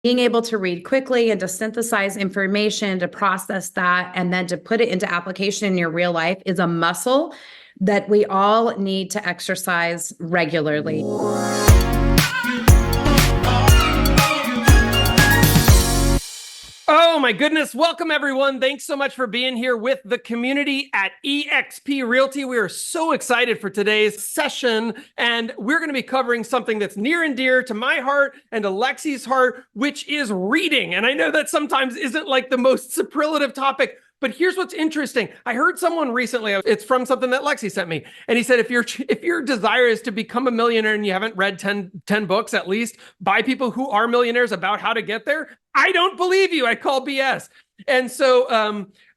being able to read quickly and to synthesize information, to process that, and then to put it into application in your real life is a muscle that we all need to exercise regularly. Oh my goodness. Welcome everyone. Thanks so much for being here with the community at eXp Realty. We are so excited for today's session, and we're going to be covering something that's near and dear to my heart and to Lexy's heart, which is reading. And I know that sometimes isn't like the most superlative topic, but here's what's interesting. I heard someone recently, it's from something that Lexy sent me, and he said, if your desire is to become a millionaire and you haven't read 10 books at least by people who are millionaires about how to get there, I don't believe you. I call BS. And so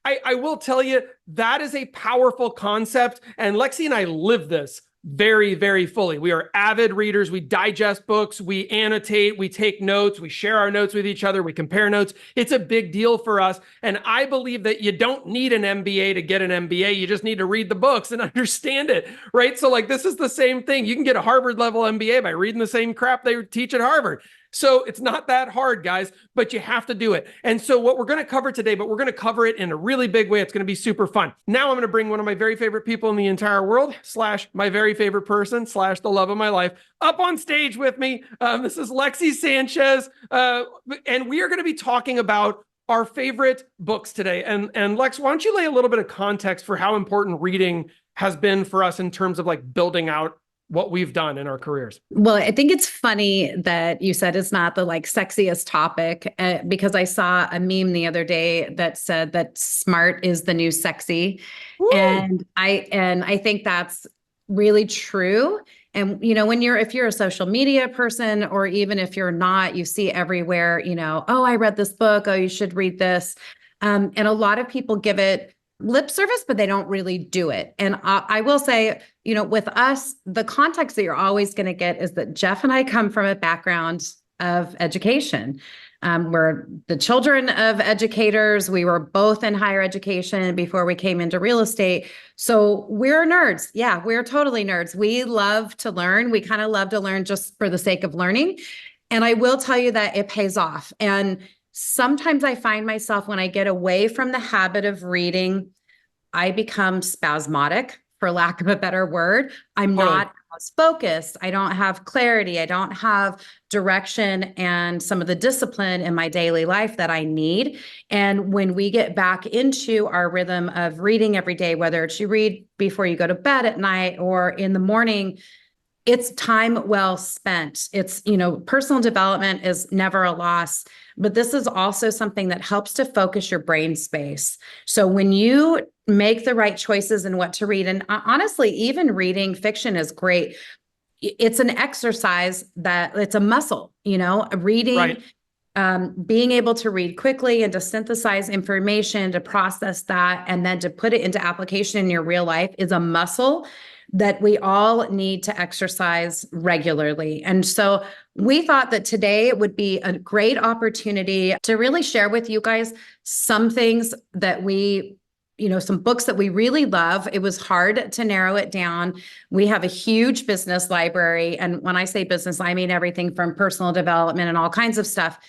I will tell you, that is a powerful concept. And Lexy and I live this very, very fully. We are avid readers. We digest books. We annotate. We take notes. We share our notes with each other. We compare notes. It's a big deal for us. And I believe that you don't need an MBA to get an MBA. You just need to read the books and understand it, right? So like, this is the same thing. You can get a Harvard level MBA by reading the same crap they teach at Harvard. So it's not that hard, guys, but you have to do it. And so what we're going to cover today, but we're going to cover it in a really big way. It's going to be super fun. Now I'm going to bring one of my very favorite people in the entire world, / my very favorite person, / the love of my life, up on stage with me. This is Lexy Sanchez. And we are going to be talking about our favorite books today. And Lex, why don't you lay a little bit of context for how important reading has been for us in terms of like building out what we've done in our careers? Well, I think it's funny that you said it's not the like sexiest topic because I saw a meme the other day that said that smart is the new sexy. Woo! And I think that's really true. And, you know, if you're a social media person, or even if you're not, you see everywhere, you know, oh, I read this book. Oh, you should read this. And a lot of people give it lip service, but they don't really do it. And I will say, you know, with us, the context that you're always going to get is that Jeff and I come from a background of education. We're the children of educators. We were both in higher education before we came into real estate. So we're nerds. Yeah, we're totally nerds. We love to learn. We kind of love to learn just for the sake of learning. And I will tell you that it pays off. And sometimes I find myself, when I get away from the habit of reading, I become spasmodic, for lack of a better word. I'm not as focused. I don't have clarity. I don't have direction and some of the discipline in my daily life that I need. And when we get back into our rhythm of reading every day, whether it's you read before you go to bed at night or in the morning, it's time well spent. It's, you know, personal development is never a loss, but this is also something that helps to focus your brain space. So when you make the right choices in what to read, and honestly, even reading fiction is great. It's an exercise that it's a muscle, you know, reading, right. Being able to read quickly and to synthesize information, to process that, and then to put it into application in your real life is a muscle that we all need to exercise regularly. And so we thought that today would be a great opportunity to really share with you guys some things that some books that we really love. It was hard to narrow it down. We have a huge business library. And when I say business, I mean everything from personal development and all kinds of stuff.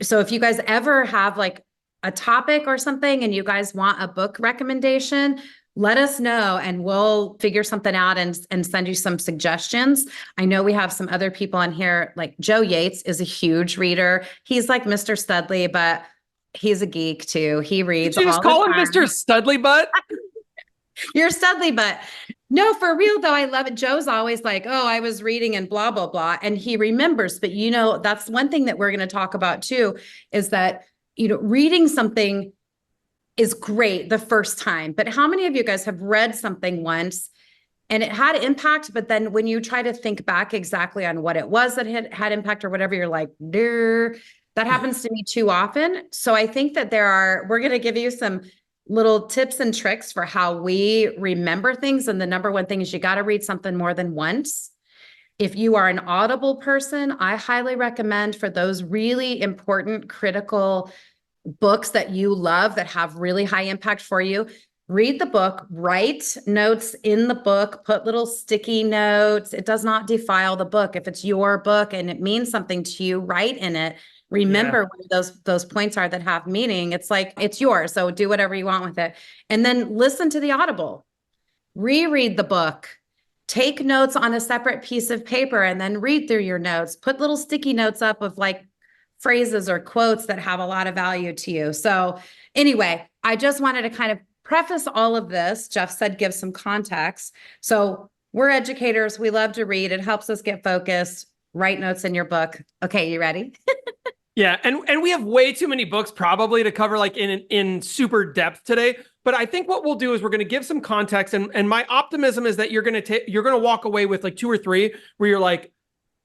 So if you guys ever have like a topic or something and you guys want a book recommendation, let us know and we'll figure something out and send you some suggestions. I know we have some other people on here, like Joe Yates is a huge reader. He's like Mr. Studley, but he's a geek too. He reads. Did you just call him Mr. Studley Butt? You're Studley Butt. No, for real though, I love it. Joe's always like, oh, I was reading and blah, blah, blah. And he remembers. But you know, that's one thing that we're going to talk about too, is that, you know, reading something is great the first time, but how many of you guys have read something once and it had impact, but then when you try to think back exactly on what it was that had impact or whatever, you're like, Durr. That happens to me too often. So I think that we're going to give you some little tips and tricks for how we remember things. And the number one thing is you got to read something more than once. If you are an Audible person, I highly recommend for those really important, critical books that you love that have really high impact for you, read the book, write notes in the book, put little sticky notes. It does not defile the book. If it's your book and it means something to you, write in it. remember where those points are that have meaning. It's like, it's yours. So do whatever you want with it. And then listen to the Audible, reread the book, take notes on a separate piece of paper, and then read through your notes, put little sticky notes up of like phrases or quotes that have a lot of value to you. So anyway, I just wanted to kind of preface all of this. Jeff said, give some context. So we're educators. We love to read. It helps us get focused. Write notes in your book. Okay, you ready? Yeah, and we have way too many books probably to cover like in super depth today. But I think what we'll do is we're going to give some context, and my optimism is that you're going to walk away with like 2 or 3 where you're like,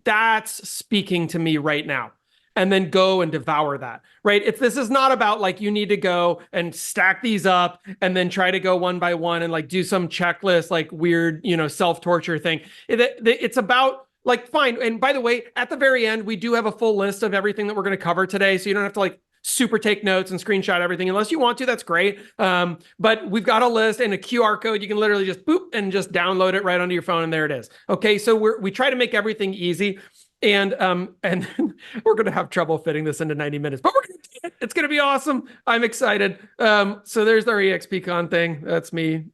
that's speaking to me right now. And then go and devour that, right? This is not about like you need to go and stack these up and then try to go one by one and like do some checklist, like weird, self-torture thing. It's about like, fine. And by the way, at the very end, we do have a full list of everything that we're going to cover today. So you don't have to like super take notes and screenshot everything unless you want to. That's great. But we've got a list and a QR code. You can literally just boop and just download it right onto your phone. And there it is. Okay. So we try to make everything easy. And then we're going to have trouble fitting this into 90 minutes, but we're going to do it. It's going to be awesome. I'm excited. So there's our EXPCon thing. That's me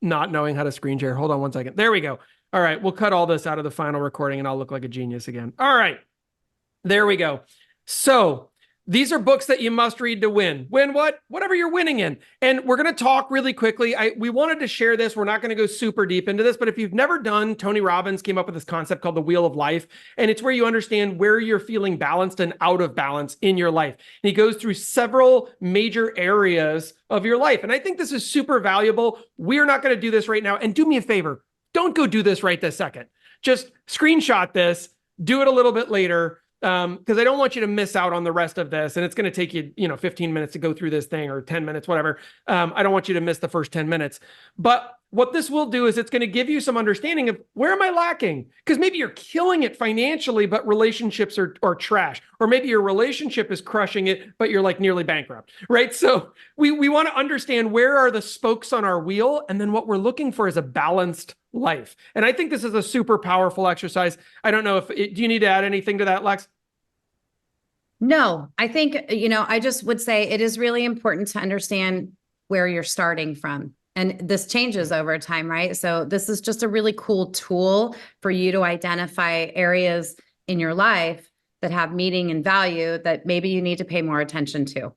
not knowing how to screen share. Hold on one second. There we go. All right. We'll cut all this out of the final recording and I'll look like a genius again. All right. There we go. So these are books that you must read to win. Win what? Whatever you're winning in. And we're going to talk really quickly. We wanted to share this. We're not going to go super deep into this, but if you've never done, Tony Robbins came up with this concept called the Wheel of Life. And it's where you understand where you're feeling balanced and out of balance in your life. And he goes through several major areas of your life. And I think this is super valuable. We're not going to do this right now. And do me a favor. Don't go do this right this second. Just screenshot this, do it a little bit later. Because I don't want you to miss out on the rest of this. And it's going to take you, 15 minutes to go through this thing or 10 minutes, whatever. I don't want you to miss the first 10 minutes. But what this will do is it's going to give you some understanding of where am I lacking? Because maybe you're killing it financially, but relationships are trash. Or maybe your relationship is crushing it, but you're like nearly bankrupt, right? So we want to understand where are the spokes on our wheel. And then what we're looking for is a balanced life. And I think this is a super powerful exercise. I don't know do you need to add anything to that, Lex? No, I think, I just would say it is really important to understand where you're starting from. And this changes over time, right? So this is just a really cool tool for you to identify areas in your life that have meaning and value that maybe you need to pay more attention to.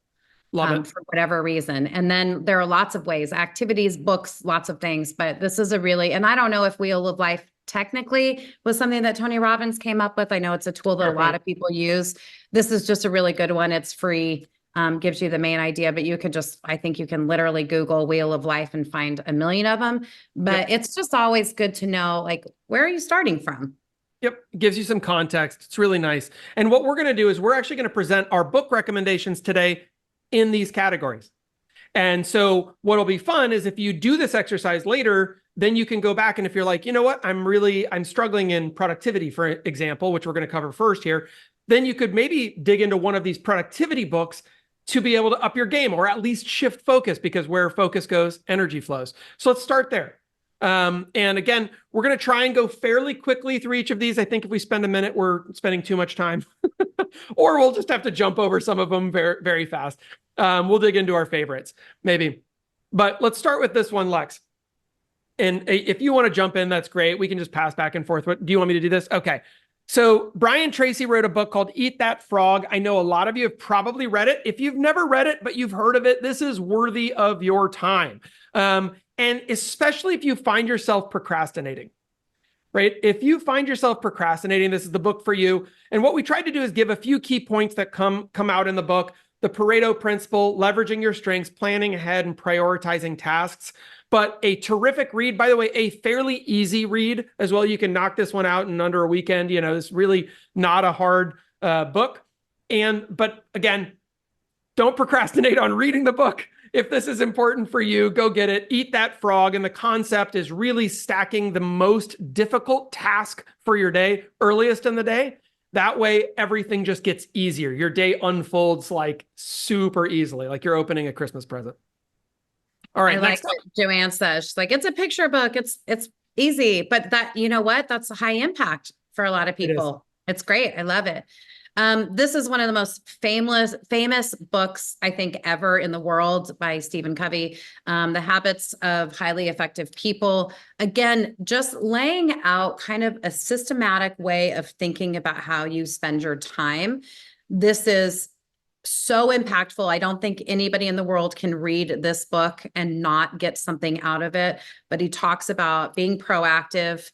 Love it. For whatever reason. And then there are lots of ways, activities, books, lots of things, but this is and I don't know if Wheel of Life technically was something that Tony Robbins came up with. I know it's a tool that a lot of people use. This is just a really good one. It's free, gives you the main idea, but I think you can literally Google Wheel of Life and find a million of them, but It's just always good to know, like, where are you starting from? Yep. It gives you some context. It's really nice. And what we're going to do is we're actually going to present our book recommendations today in these categories. And so what'll be fun is if you do this exercise later, then you can go back. And if you're like, you know what, I'm struggling in productivity, for example, which we're going to cover first here, then you could maybe dig into one of these productivity books to be able to up your game or at least shift focus, because where focus goes, energy flows. So let's start there. And again, we're going to try and go fairly quickly through each of these. I think if we spend a minute, we're spending too much time, or we'll just have to jump over some of them very, very fast. We'll dig into our favorites maybe, but let's start with this one, Lex. And if you want to jump in, that's great. We can just pass back and forth. Do you want me to do this? Okay. So Brian Tracy wrote a book called Eat That Frog. I know a lot of you have probably read it. If you've never read it, but you've heard of it, this is worthy of your time. And especially if you find yourself procrastinating, right? If you find yourself procrastinating, this is the book for you. And what we tried to do is give a few key points that come out in the book: the Pareto principle, leveraging your strengths, planning ahead, and prioritizing tasks. But a terrific read, by the way, a fairly easy read as well. You can knock this one out in under a weekend. It's really not a hard book. But again, don't procrastinate on reading the book. If this is important for you, go get it. Eat That Frog. And the concept is really stacking the most difficult task for your day earliest in the day. That way, everything just gets easier. Your day unfolds like super easily, like you're opening a Christmas present. All right. I like what Joanne says. She's like, it's a picture book. It's easy, but you know what? That's a high impact for a lot of people. It's great. I love it. This is one of the most famous books, I think, ever in the world by Stephen Covey. The Habits of Highly Effective People. Again, just laying out kind of a systematic way of thinking about how you spend your time. This is so impactful. I don't think anybody in the world can read this book and not get something out of it. But he talks about being proactive,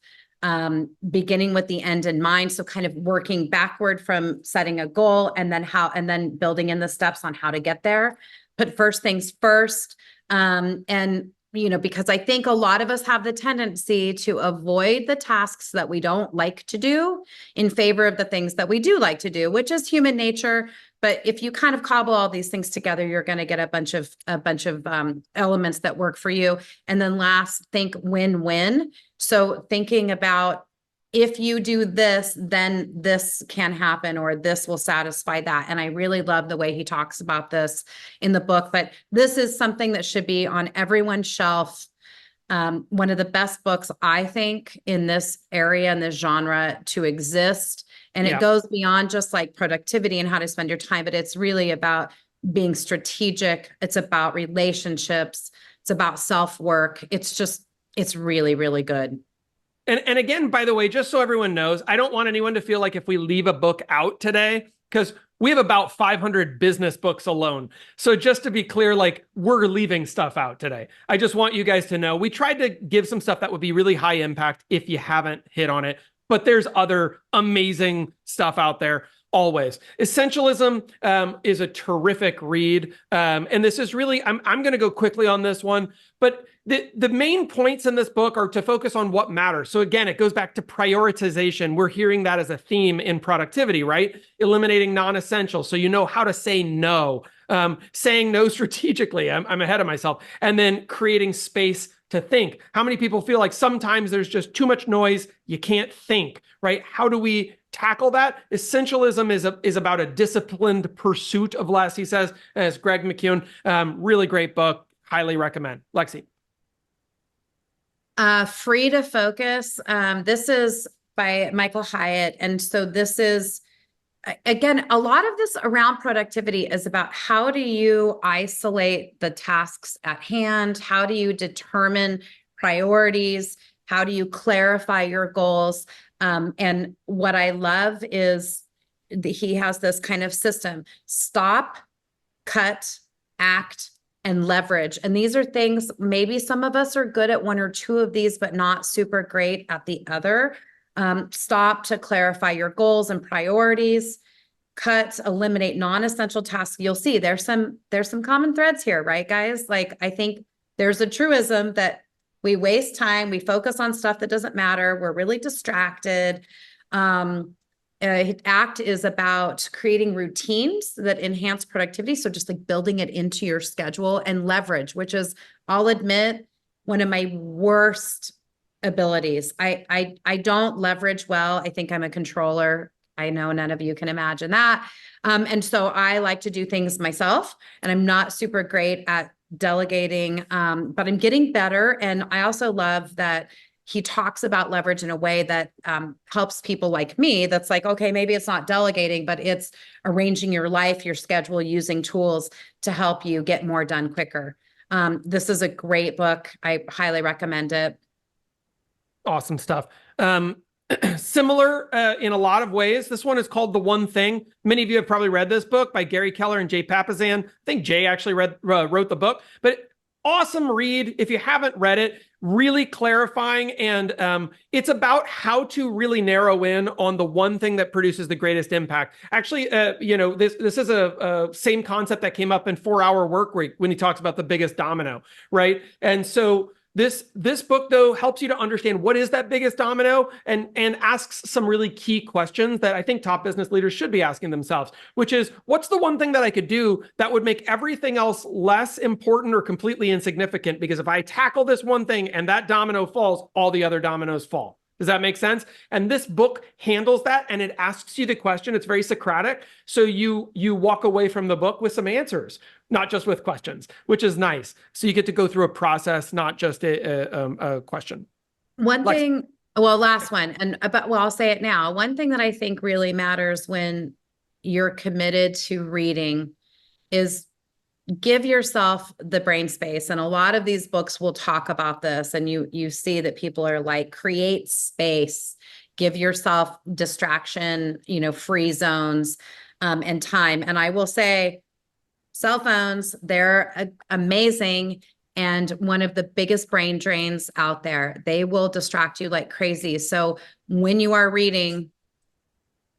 beginning with the end in mind. So kind of working backward from setting a goal and then building in the steps on how to get there. Put first things first. Because I think a lot of us have the tendency to avoid the tasks that we don't like to do in favor of the things that we do like to do, which is human nature. But if you kind of cobble all these things together, you're going to get a bunch of elements that work for you. And then last, think win-win. So thinking about, if you do this, then this can happen, or this will satisfy that. And I really love the way he talks about this in the book, but this is something that should be on everyone's shelf. One of the best books, I think, in this area and this genre to exist. And it goes beyond just like productivity and how to spend your time, but it's really about being strategic. It's about relationships. It's about self-work. It's really, really good. And again, by the way, just so everyone knows, I don't want anyone to feel like if we leave a book out today, because we have about 500 business books alone. So just to be clear, like, we're leaving stuff out today. I just want you guys to know, we tried to give some stuff that would be really high impact if you haven't hit on it, but there's other amazing stuff out there always. Essentialism is a terrific read. And this is really, I'm going to go quickly on this one, but the main points in this book are to focus on what matters. So again, it goes back to prioritization. We're hearing that as a theme in productivity, right? Eliminating non-essential. So you know how to say no, saying no strategically. I'm ahead of myself. And then creating space to think. How many people feel like sometimes there's just too much noise, you can't think, right? How do we tackle that? Essentialism is about a disciplined pursuit of less, he says, as Greg McKeown. Really great book. Highly recommend. Lexi. Free to Focus. This is by Michael Hyatt. And so this is, again, a lot of this around productivity is about how do you isolate the tasks at hand? How do you determine priorities? How do you clarify your goals? And what I love is he has this kind of system: stop, cut, act, and leverage. And these are things, maybe some of us are good at one or two of these, but not super great at the other. Stop to clarify your goals and priorities. Cut, eliminate non-essential tasks. You'll see there's some common threads here, right, guys? Like, I think there's a truism that we waste time, we focus on stuff that doesn't matter, we're really distracted. Act is about creating routines that enhance productivity. So just like building it into your schedule. And leverage, which is, I'll admit, one of my worst abilities. I don't leverage well. I think I'm a controller. I know none of you can imagine that. And so I like to do things myself, and I'm not super great at delegating, but I'm getting better. And I also love that he talks about leverage in a way that helps people like me. That's like, okay, maybe it's not delegating, but it's arranging your life, your schedule, using tools to help you get more done quicker. This is a great book. I highly recommend it. Awesome stuff. Similar in a lot of ways. This one is called The One Thing. Many of you have probably read this book by Gary Keller and Jay Papasan. I think Jay actually wrote the book, but awesome read. If you haven't read it, really clarifying. And it's about how to really narrow in on the one thing that produces the greatest impact. Actually, this is a same concept that came up in 4-Hour Workweek when he talks about the biggest domino, right? And so this book, though, helps you to understand what is that biggest domino, and asks some really key questions that I think top business leaders should be asking themselves, which is, what's the one thing that I could do that would make everything else less important or completely insignificant? Because if I tackle this one thing and that domino falls, all the other dominoes fall. Does that make sense? And this book handles that, and it asks you the question. It's very Socratic. So you walk away from the book with some answers, not just with questions, which is nice. So you get to go through a process, not just a question. One thing, well, last one, I'll say it now. One thing that I think really matters when you're committed to reading is give yourself the brain space. And a lot of these books will talk about this. And you see that people are like, create space, give yourself distraction, free zones, and time. And I will say, cell phones, they're amazing. And one of the biggest brain drains out there. They will distract you like crazy. So when you are reading,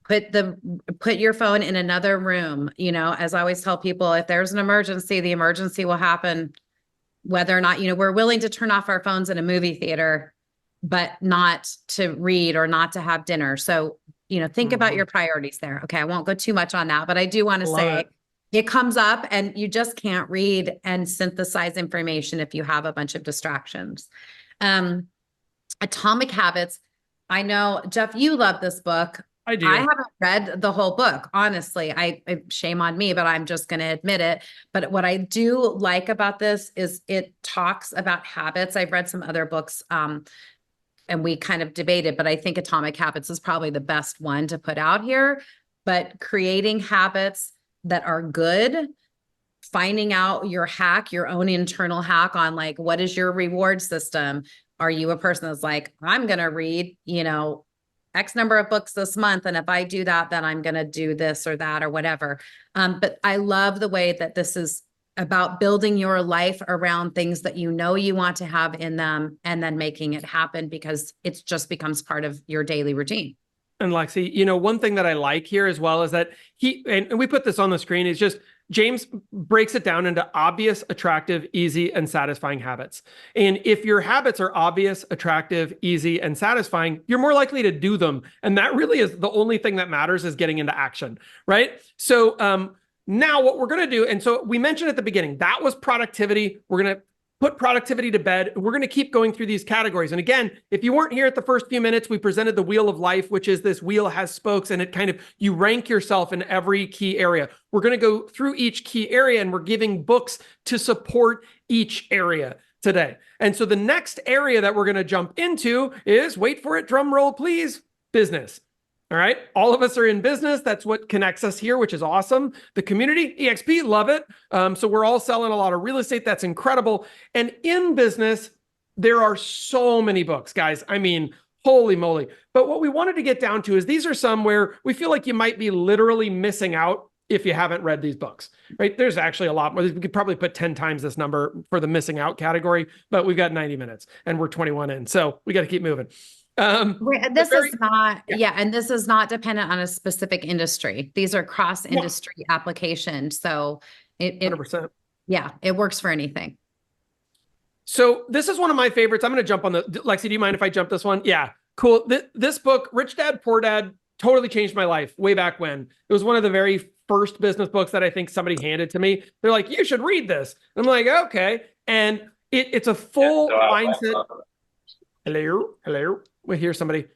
put your phone in another room. As I always tell people, if there's an emergency, the emergency will happen whether or not, we're willing to turn off our phones in a movie theater, but not to read or not to have dinner. So, think about your priorities there. Okay. I won't go too much on that, but I do want to say it comes up and you just can't read and synthesize information if you have a bunch of distractions. Atomic Habits. I know, Jeff, you love this book. I do. I haven't read the whole book, honestly. I shame on me, but I'm just going to admit it. But what I do like about this is it talks about habits. I've read some other books, and we kind of debated, but I think Atomic Habits is probably the best one to put out here. But creating habits that are good, finding out your hack, your own internal hack on like, what is your reward system? Are you a person that's like, I'm going to read, X number of books this month. And if I do that, then I'm going to do this or that or whatever. But I love the way that this is about building your life around things that you want to have in them and then making it happen because it just becomes part of your daily routine. And Lexy, one thing that I like here as well is that and we put this on the screen, is just James breaks it down into obvious, attractive, easy, and satisfying habits. And if your habits are obvious, attractive, easy, and satisfying, you're more likely to do them. And that really is the only thing that matters, is getting into action, right? So now what we're going to do, and so we mentioned at the beginning, that was productivity. We're going to put productivity to bed. We're going to keep going through these categories. And again, if you weren't here at the first few minutes, we presented the wheel of life, which is this wheel has spokes, and it kind of, you rank yourself in every key area. We're going to go through each key area, and we're giving books to support each area today. And so the next area that we're going to jump into is, wait for it, drum roll, please, business. All right. All of us are in business. That's what connects us here, which is awesome. The community, EXP, love it. So we're all selling a lot of real estate. That's incredible. And in business, there are so many books, guys. I mean, holy moly. But what we wanted to get down to is these are some where we feel like you might be literally missing out if you haven't read these books, right? There's actually a lot more. We could probably put 10 times this number for the missing out category, but we've got 90 minutes and we're 21 in. So we got to keep moving. This is not, and this is not dependent on a specific industry. These are cross-industry applications. So it 100%. It works for anything. So this is one of my favorites. I'm going to jump on Lexy, do you mind if I jump this one? Yeah, cool. This book, Rich Dad, Poor Dad, totally changed my life way back when. It was one of the very first business books that I think somebody handed to me. They're like, you should read this. And I'm like, okay. And it's a full mindset. Hello. We hear somebody's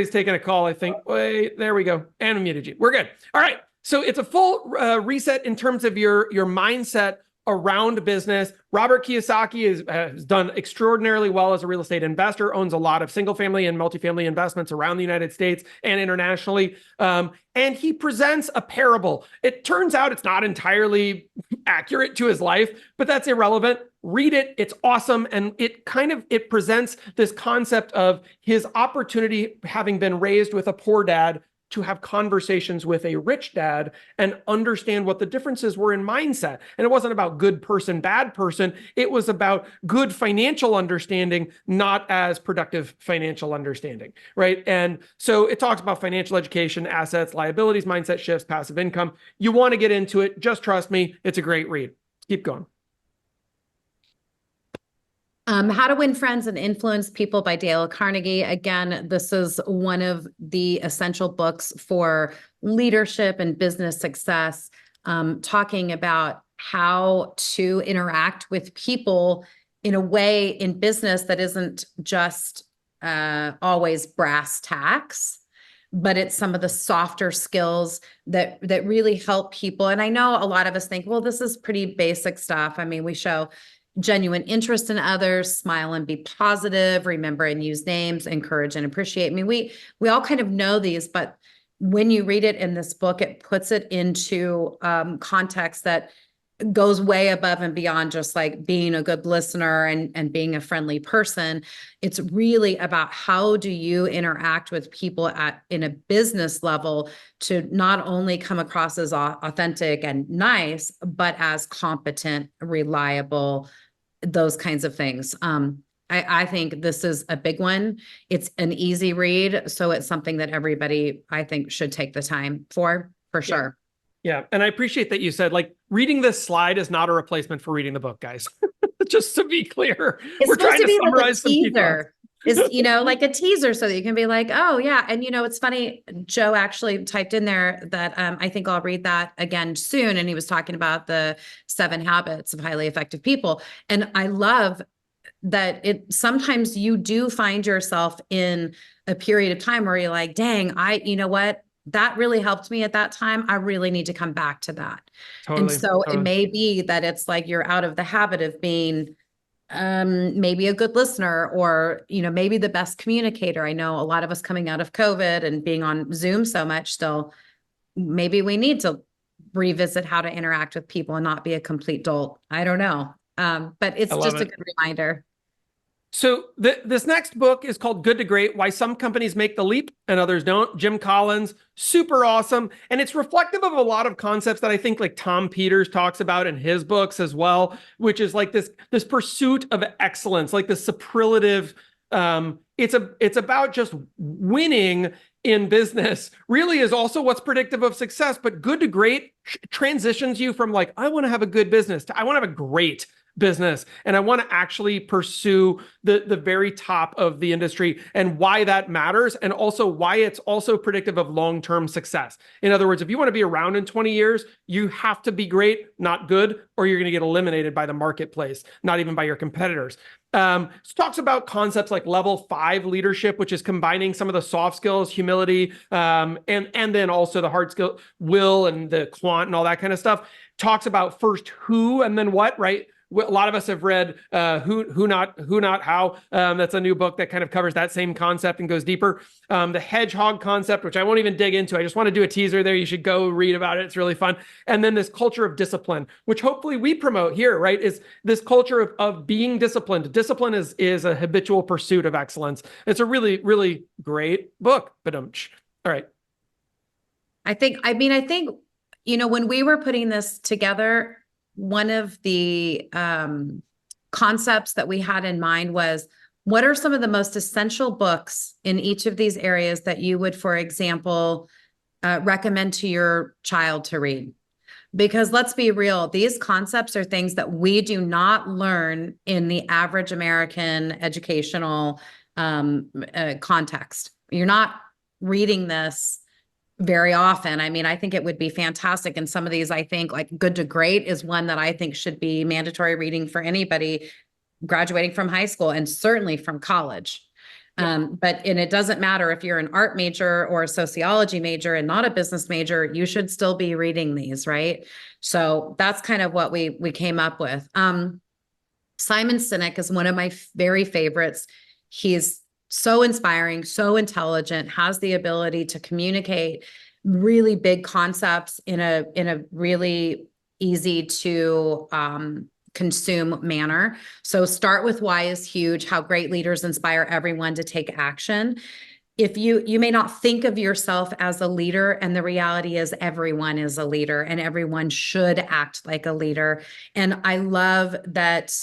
taking a call, I think. Wait, there we go. And I muted you. We're good. All right. So it's a full reset in terms of your mindset around business. Robert Kiyosaki has done extraordinarily well as a real estate investor, owns a lot of single family and multifamily investments around the United States and internationally. And he presents a parable. It turns out it's not entirely accurate to his life, but that's irrelevant. Read it. It's awesome. And it presents this concept of his opportunity, having been raised with a poor dad, to have conversations with a rich dad and understand what the differences were in mindset. And it wasn't about good person, bad person. It was about good financial understanding, not as productive financial understanding, right? And so it talks about financial education, assets, liabilities, mindset shifts, passive income. You want to get into it. Just trust me. It's a great read. Keep going. How to Win Friends and Influence People by Dale Carnegie. Again, this is one of the essential books for leadership and business success, talking about how to interact with people in a way in business that isn't just always brass tacks, but it's some of the softer skills that really help people. And I know a lot of us think, well, this is pretty basic stuff. I mean, we show genuine interest in others, smile and be positive, remember and use names, encourage and appreciate. I mean, we all kind of know these, but when you read it in this book, it puts it into context that goes way above and beyond just like being a good listener and being a friendly person. It's really about how do you interact with people in a business level to not only come across as authentic and nice, but as competent, reliable, those kinds of things. I think this is a big one. It's an easy read, so it's something that everybody, I think, should take the time for sure. Yeah. And I appreciate that you said, like, reading this slide is not a replacement for reading the book, guys. Just to be clear, We're trying to summarize some teaser. Is, like a teaser so that you can be like, oh yeah. And it's funny, Joe actually typed in there that I think I'll read that again soon. And he was talking about the 7 habits of highly effective people. And I love that sometimes you do find yourself in a period of time where you're like, dang, you know what? That really helped me at that time. I really need to come back to that. Totally, and so It may be that it's like you're out of the habit of being maybe a good listener or, maybe the best communicator. I know a lot of us coming out of COVID and being on Zoom so much still, maybe we need to revisit how to interact with people and not be a complete dolt. I don't know. But it's just a good reminder. So this next book is called Good to Great, Why Some Companies Make the Leap and Others Don't. Jim Collins, super awesome. And it's reflective of a lot of concepts that I think like Tom Peters talks about in his books as well, which is like this pursuit of excellence, like the superlative. It's about just winning in business, really is also what's predictive of success. But Good to Great transitions you from like, I want to have a good business to I want to have a great business. And I want to actually pursue the very top of the industry and why that matters. And also why it's also predictive of long-term success. In other words, if you want to be around in 20 years, you have to be great, not good, or you're going to get eliminated by the marketplace, not even by your competitors. So talks about concepts like level 5 leadership, which is combining some of the soft skills, humility, and then also the hard skill, will, and the quant and all that kind of stuff. Talks about first who and then what, right? A lot of us have read Who Not How. That's a new book that kind of covers that same concept and goes deeper. The hedgehog concept, which I won't even dig into. I just want to do a teaser there. You should go read about it. It's really fun. And then this culture of discipline, which hopefully we promote here, right? Is this culture of being disciplined. Discipline is a habitual pursuit of excellence. It's a really, really great book. All right. I think, when we were putting this together, one of the concepts that we had in mind was, what are some of the most essential books in each of these areas that you would, for example, recommend to your child to read? Because let's be real, these concepts are things that we do not learn in the average American educational context. You're not reading this very often. I mean, I think it would be fantastic. And some of these, I think, like Good to Great is one that I think should be mandatory reading for anybody graduating from high school and certainly from college. And it doesn't matter if you're an art major or a sociology major and not a business major, you should still be reading these, right? So that's kind of what we came up with. Simon Sinek is one of my very favorites. He's so inspiring, so intelligent, has the ability to communicate really big concepts in a really easy to consume manner. So start with why is huge, how great leaders inspire everyone to take action. If you may not think of yourself as a leader, and the reality is everyone is a leader and everyone should act like a leader. And I love that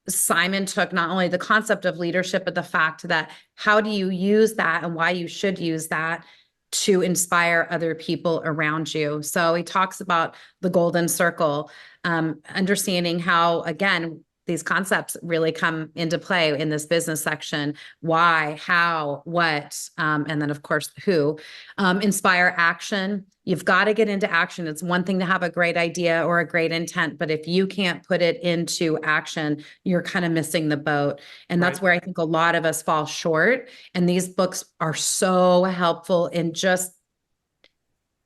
Simon took not only the concept of leadership, but the fact that how do you use that and why you should use that to inspire other people around you. So he talks about the golden circle, understanding how, again, these concepts really come into play in this business section. Why, how, what, and then of course, who. Inspire action. You've got to get into action. It's one thing to have a great idea or a great intent, but if you can't put it into action, you're kind of missing the boat. And that's where I think a lot of us fall short. And these books are so helpful in just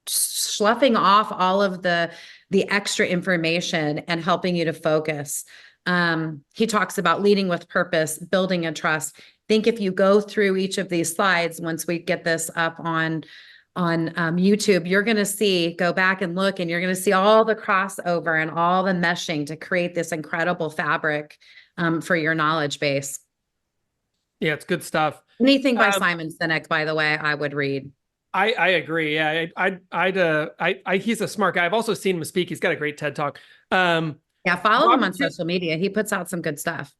sloughing off all of the extra information and helping you to focus. He talks about leading with purpose, building a trust. I think if you go through each of these slides, once we get this up on YouTube, you're going to see, go back and look, and you're going to see all the crossover and all the meshing to create this incredible fabric for your knowledge base. Yeah, it's good stuff. Anything by Simon Sinek, by the way, I would read. I agree. Yeah, he's a smart guy. I've also seen him speak. He's got a great TED Talk. Yeah, follow him on social media. He puts out some good stuff.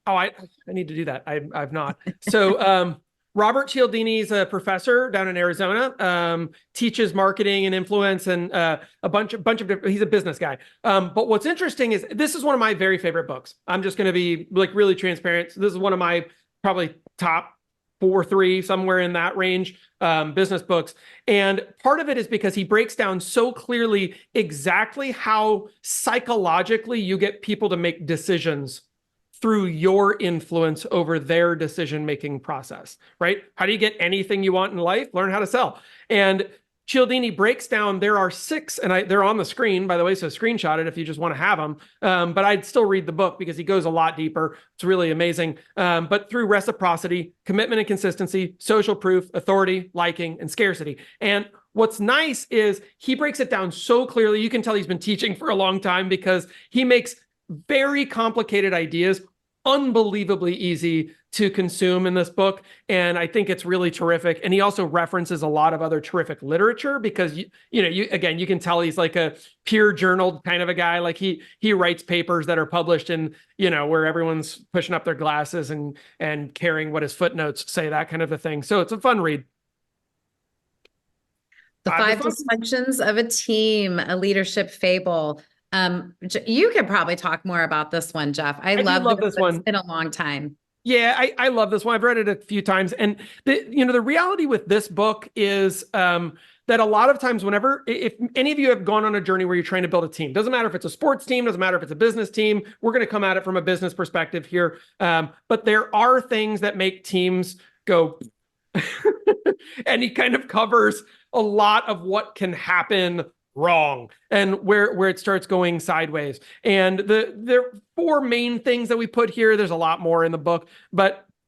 Oh, I need to do that. I've not. So Robert Cialdini is a professor down in Arizona. Teaches marketing and influence and a bunch of different. He's a business guy. But what's interesting is this is one of my very favorite books. I'm just going to be like really transparent. So this is one of my probably top 4, 3, somewhere in that range, business books. And part of it is because he breaks down so clearly exactly how psychologically you get people to make decisions through your influence over their decision-making process, right? How do you get anything you want in life? Learn how to sell. And Cialdini breaks down, there are 6, and they're on the screen, by the way, so screenshot it if you just want to have them. But I'd still read the book because he goes a lot deeper. It's really amazing. But through reciprocity, commitment and consistency, social proof, authority, liking, and scarcity. And what's nice is he breaks it down so clearly. You can tell he's been teaching for a long time because he makes very complicated ideas unbelievably easy to consume in this book. And I think it's really terrific. And he also references a lot of other terrific literature because, you can tell he's like a peer journal kind of a guy. Like he writes papers that are published in, where everyone's pushing up their glasses and caring what his footnotes say, that kind of a thing. So it's a fun read. The 5 Dysfunctions of a Team, a leadership fable. You could probably talk more about this one, Jeff. I love this one. It's been a long time. Yeah, I love this one. I've read it a few times. And the reality with this book is that a lot of times if any of you have gone on a journey where you're trying to build a team, doesn't matter if it's a sports team, doesn't matter if it's a business team, we're going to come at it from a business perspective here. But there are things that make teams go, and he kind of covers a lot of what can happen wrong and where it starts going sideways. And the 4 main things that we put here, there's a lot more in the book,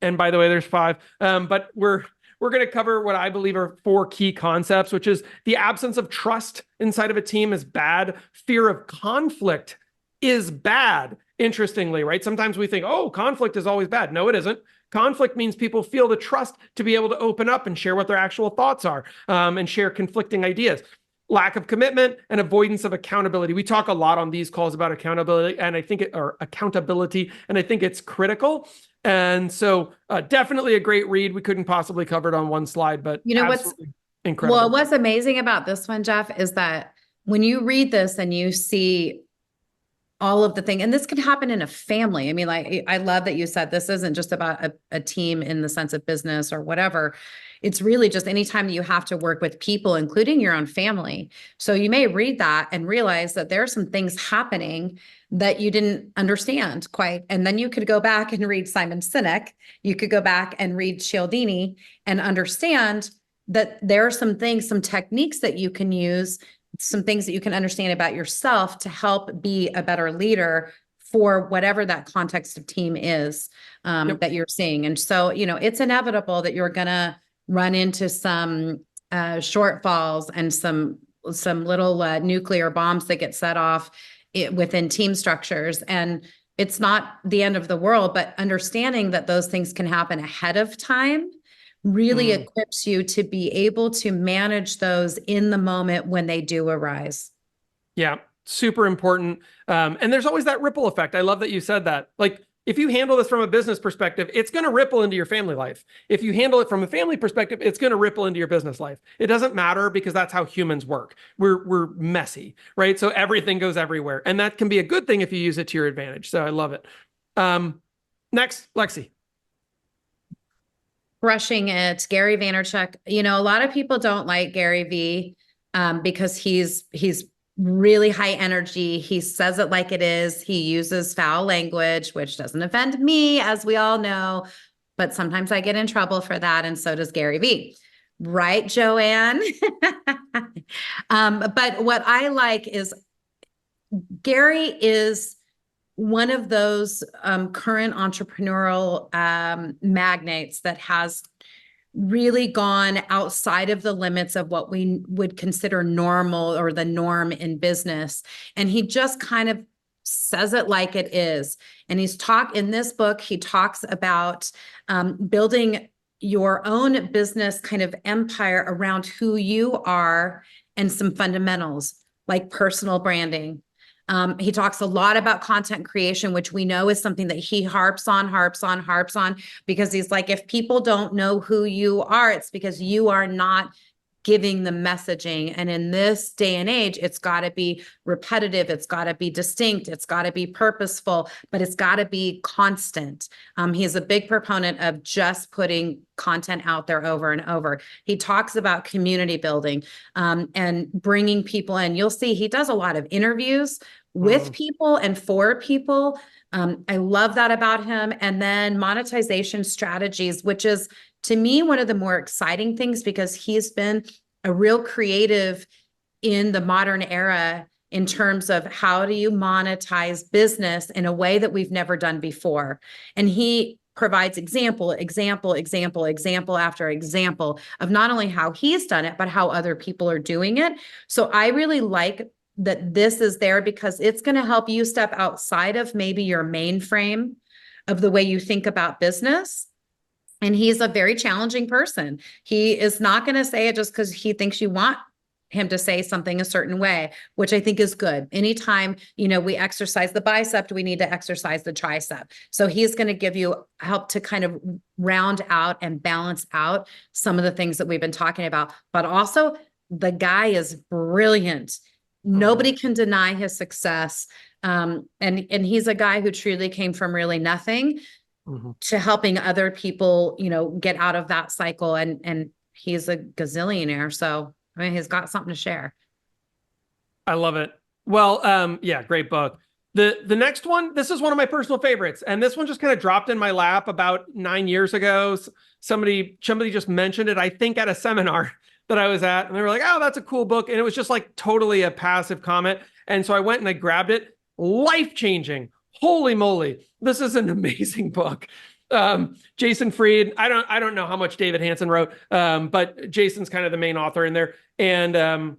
and by the way, there's 5, but we're going to cover what I believe are 4 key concepts, which is the absence of trust inside of a team is bad. Fear of conflict is bad. Interestingly, right? Sometimes we think, oh, conflict is always bad. No, it isn't. Conflict means people feel the trust to be able to open up and share what their actual thoughts are, and share conflicting ideas. Lack of commitment and avoidance of accountability. We talk a lot on these calls about accountability, and I think it's critical. And so definitely a great read. We couldn't possibly cover it on one slide, but what's incredible. Well, what's amazing about this one, Jeff, is that when you read this and you see all of the thing, and this could happen in a family. I mean, like, I love that you said this isn't just about a team in the sense of business or whatever. It's really just anytime that you have to work with people, including your own family. So you may read that and realize that there are some things happening that you didn't understand quite. And then you could go back and read Simon Sinek. You could go back and read Cialdini and understand that there are some things, some techniques that you can use, some things that you can understand about yourself to help be a better leader for whatever that context of team is that you're seeing. And so, it's inevitable that you're going to run into some shortfalls and some little nuclear bombs that get set off within team structures. And it's not the end of the world, but understanding that those things can happen ahead of time really equips you to be able to manage those in the moment when they do arise. Yeah, super important. And there's always that ripple effect. I love that you said that. Like, if you handle this from a business perspective, it's going to ripple into your family life. If you handle it from a family perspective, it's going to ripple into your business life. It doesn't matter because that's how humans work. We're messy, right? So everything goes everywhere. And that can be a good thing if you use it to your advantage. So I love it. Next, Lexy. Crushing it. Gary Vaynerchuk. A lot of people don't like Gary V because he's really high energy. He says it like it is. He uses foul language, which doesn't offend me, as we all know, but sometimes I get in trouble for that. And so does Gary V. Right, Joanne? But what I like is Gary is one of those current entrepreneurial magnates that has really gone outside of the limits of what we would consider normal or the norm in business. And he just kind of says it like it is. And in this book, he talks about building your own business kind of empire around who you are and some fundamentals like personal branding. He talks a lot about content creation, which we know is something that he harps on, because he's like, if people don't know who you are, it's because you are not giving the messaging. And in this day and age, it's got to be repetitive. It's got to be distinct. It's got to be purposeful, but it's got to be constant. He's a big proponent of just putting content out there over and over. He talks about community building and bringing people in. You'll see he does a lot of interviews with people and for people. I love that about him. And then monetization strategies, which is, to me, one of the more exciting things, because he's been a real creative in the modern era in terms of how do you monetize business in a way that we've never done before. And he provides example after example of not only how he's done it, but how other people are doing it. So I really like that this is there, because it's going to help you step outside of maybe your mainframe of the way you think about business. And he's a very challenging person. He is not going to say it just because he thinks you want him to say something a certain way, which I think is good. Anytime, we exercise the bicep, we need to exercise the tricep. So he's going to give you help to kind of round out and balance out some of the things that we've been talking about. But also, the guy is brilliant. Nobody can deny his success. And he's a guy who truly came from really nothing to helping other people, get out of that cycle. And he's a gazillionaire. So, I mean, he's got something to share. I love it. Well, yeah, great book. The next one, this is one of my personal favorites. And this one just kind of dropped in my lap about 9 years ago. Somebody just mentioned it, I think at a seminar that I was at, and they were like, oh, that's a cool book. And it was just like totally a passive comment. And so I went and I grabbed it. Life-changing. Holy moly. This is an amazing book. Jason Fried, I don't know how much David Hansen wrote, but Jason's kind of the main author in there. And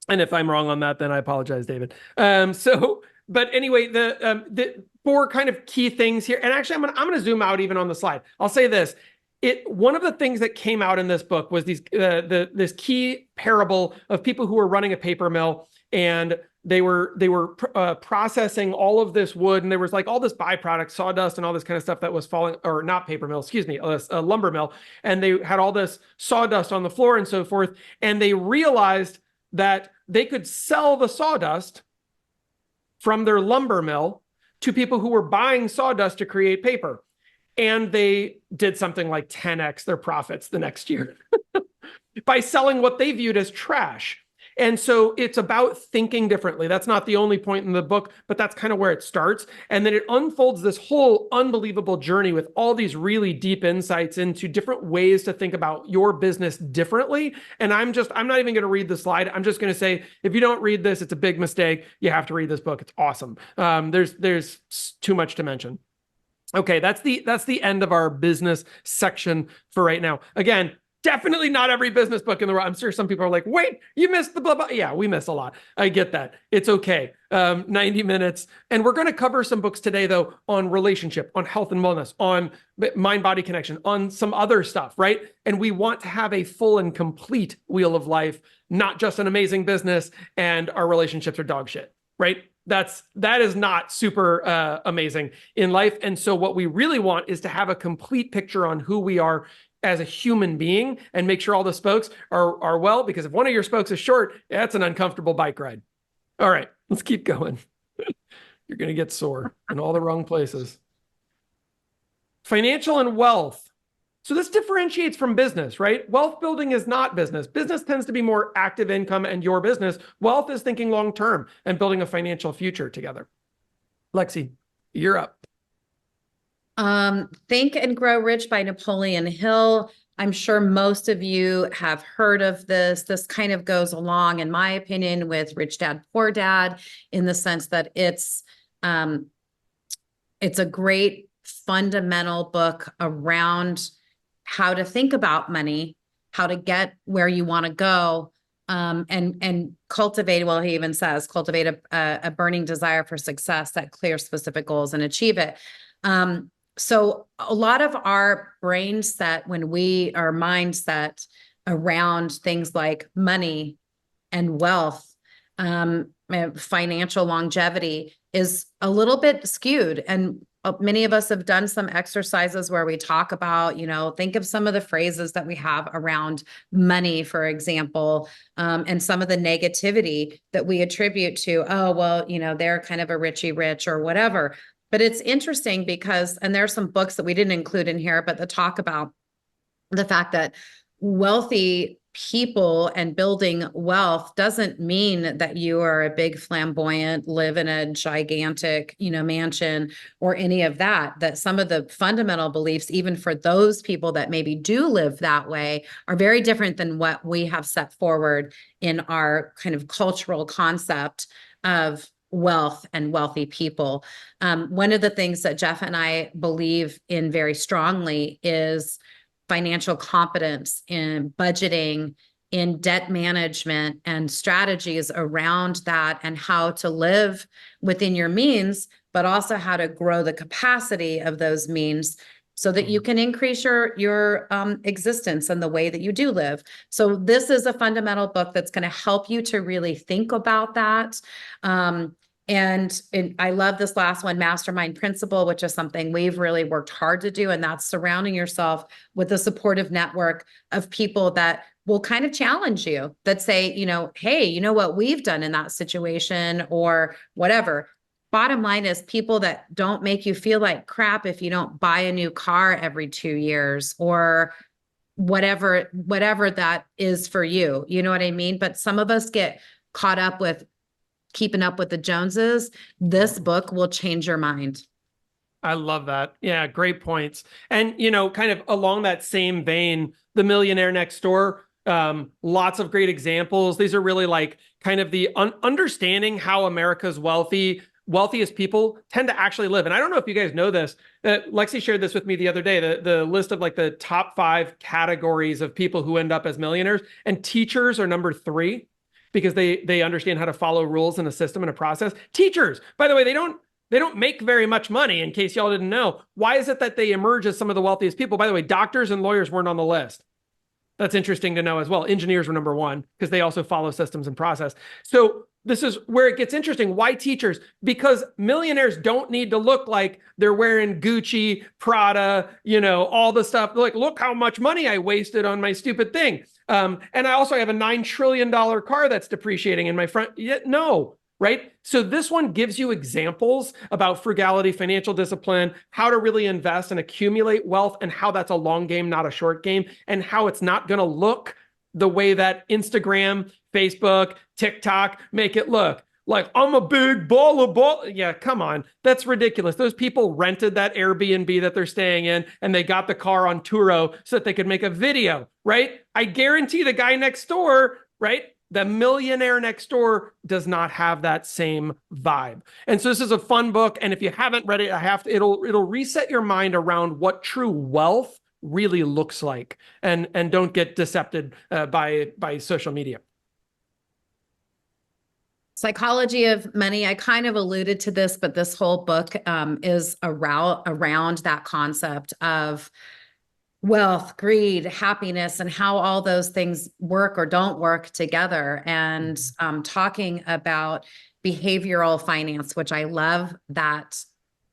if I'm wrong on that, then I apologize, David. But anyway, the four kind of key things here, and actually I'm going to zoom out even on the slide. I'll say this. One of the things that came out in this book was this key parable of people who were running a paper mill, and they were processing all of this wood, and there was like all this byproduct, sawdust and all this kind of stuff that was falling, or not paper mill, excuse me, a lumber mill. And they had all this sawdust on the floor and so forth. And they realized that they could sell the sawdust from their lumber mill to people who were buying sawdust to create paper. And they did something like 10x their profits the next year by selling what they viewed as trash. And so it's about thinking differently. That's not the only point in the book, but that's kind of where it starts. And then it unfolds this whole unbelievable journey with all these really deep insights into different ways to think about your business differently. And I'm not even going to read the slide. I'm just going to say, if you don't read this, it's a big mistake. You have to read this book. It's awesome. There's too much to mention. Okay, that's the end of our business section for right now. Again, definitely not every business book in the world. I'm sure some people are like, wait, you missed the blah, blah. Yeah, we miss a lot. I get that. It's okay. 90 minutes. And we're going to cover some books today, though, on relationship, on health and wellness, on mind-body connection, on some other stuff, right? And we want to have a full and complete wheel of life, not just an amazing business and our relationships are dog shit, right? That is not super amazing in life. And so what we really want is to have a complete picture on who we are as a human being and make sure all the spokes are well, because if one of your spokes is short, that's an uncomfortable bike ride. All right, let's keep going. You're going to get sore in all the wrong places. Financial and wealth. So this differentiates from business, right? Wealth building is not business. Business tends to be more active income and your business. Wealth is thinking long-term and building a financial future together. Lexy, you're up. Think and Grow Rich by Napoleon Hill. I'm sure most of you have heard of this. This kind of goes along, in my opinion, with Rich Dad, Poor Dad, in the sense that it's a great fundamental book around how to think about money, how to get where you want to go, and cultivate, well, he even says, cultivate a burning desire for success, set clear specific goals and achieve it. So a lot of our brain set, our mindset around things like money and wealth, financial longevity is a little bit skewed. And many of us have done some exercises where we talk about, think of some of the phrases that we have around money, for example, and some of the negativity that we attribute to, oh, well, they're kind of a richie rich or whatever. But it's interesting because, and there are some books that we didn't include in here, but that talk about the fact that wealthy people and building wealth doesn't mean that you are a big flamboyant, live in a gigantic, mansion or any of that, that some of the fundamental beliefs, even for those people that maybe do live that way, are very different than what we have set forward in our kind of cultural concept of wealth and wealthy people. One of the things that Jeff and I believe in very strongly is financial competence, in budgeting, in debt management, and strategies around that, and how to live within your means, but also how to grow the capacity of those means so that you can increase your existence and the way that you do live. So this is a fundamental book that's going to help you to really think about that. And I love this last one, Mastermind Principle, which is something we've really worked hard to do. And that's surrounding yourself with a supportive network of people that will kind of challenge you, that say, hey, you know what we've done in that situation or whatever. Bottom line is people that don't make you feel like crap if you don't buy a new car every 2 years or whatever that is for you. You know what I mean? But some of us get caught up with keeping up with the Joneses. This book will change your mind. I love that. Yeah, great points. And, kind of along that same vein, The Millionaire Next Door, lots of great examples. These are really like kind of the understanding how America's wealthiest people tend to actually live. And I don't know if you guys know this, Lexi shared this with me the other day, the list of like the top 5 categories of people who end up as millionaires, and teachers are number 3. Because they understand how to follow rules in a system and a process. Teachers, by the way, they don't make very much money, in case y'all didn't know. Why is it that they emerge as some of the wealthiest people? By the way, doctors and lawyers weren't on the list. That's interesting to know as well. Engineers were number 1 because they also follow systems and process. So this is where it gets interesting. Why teachers? Because millionaires don't need to look like they're wearing Gucci, Prada, all the stuff. Like, look how much money I wasted on my stupid thing. And I also have a $9 trillion car that's depreciating in my front. No, right? So this one gives you examples about frugality, financial discipline, how to really invest and accumulate wealth, and how that's a long game, not a short game, and how it's not going to look the way that Instagram, Facebook, TikTok make it look. Like, I'm a big ball. Yeah, come on. That's ridiculous. Those people rented that Airbnb that they're staying in, and they got the car on Turo so that they could make a video, right? I guarantee the guy next door, right? The millionaire next door does not have that same vibe. And so this is a fun book. And if you haven't read it, it'll reset your mind around what true wealth really looks like. And don't get decepted by social media. Psychology of Money. I kind of alluded to this, but this whole book is around that concept of wealth, greed, happiness, and how all those things work or don't work together. And talking about behavioral finance, which I love that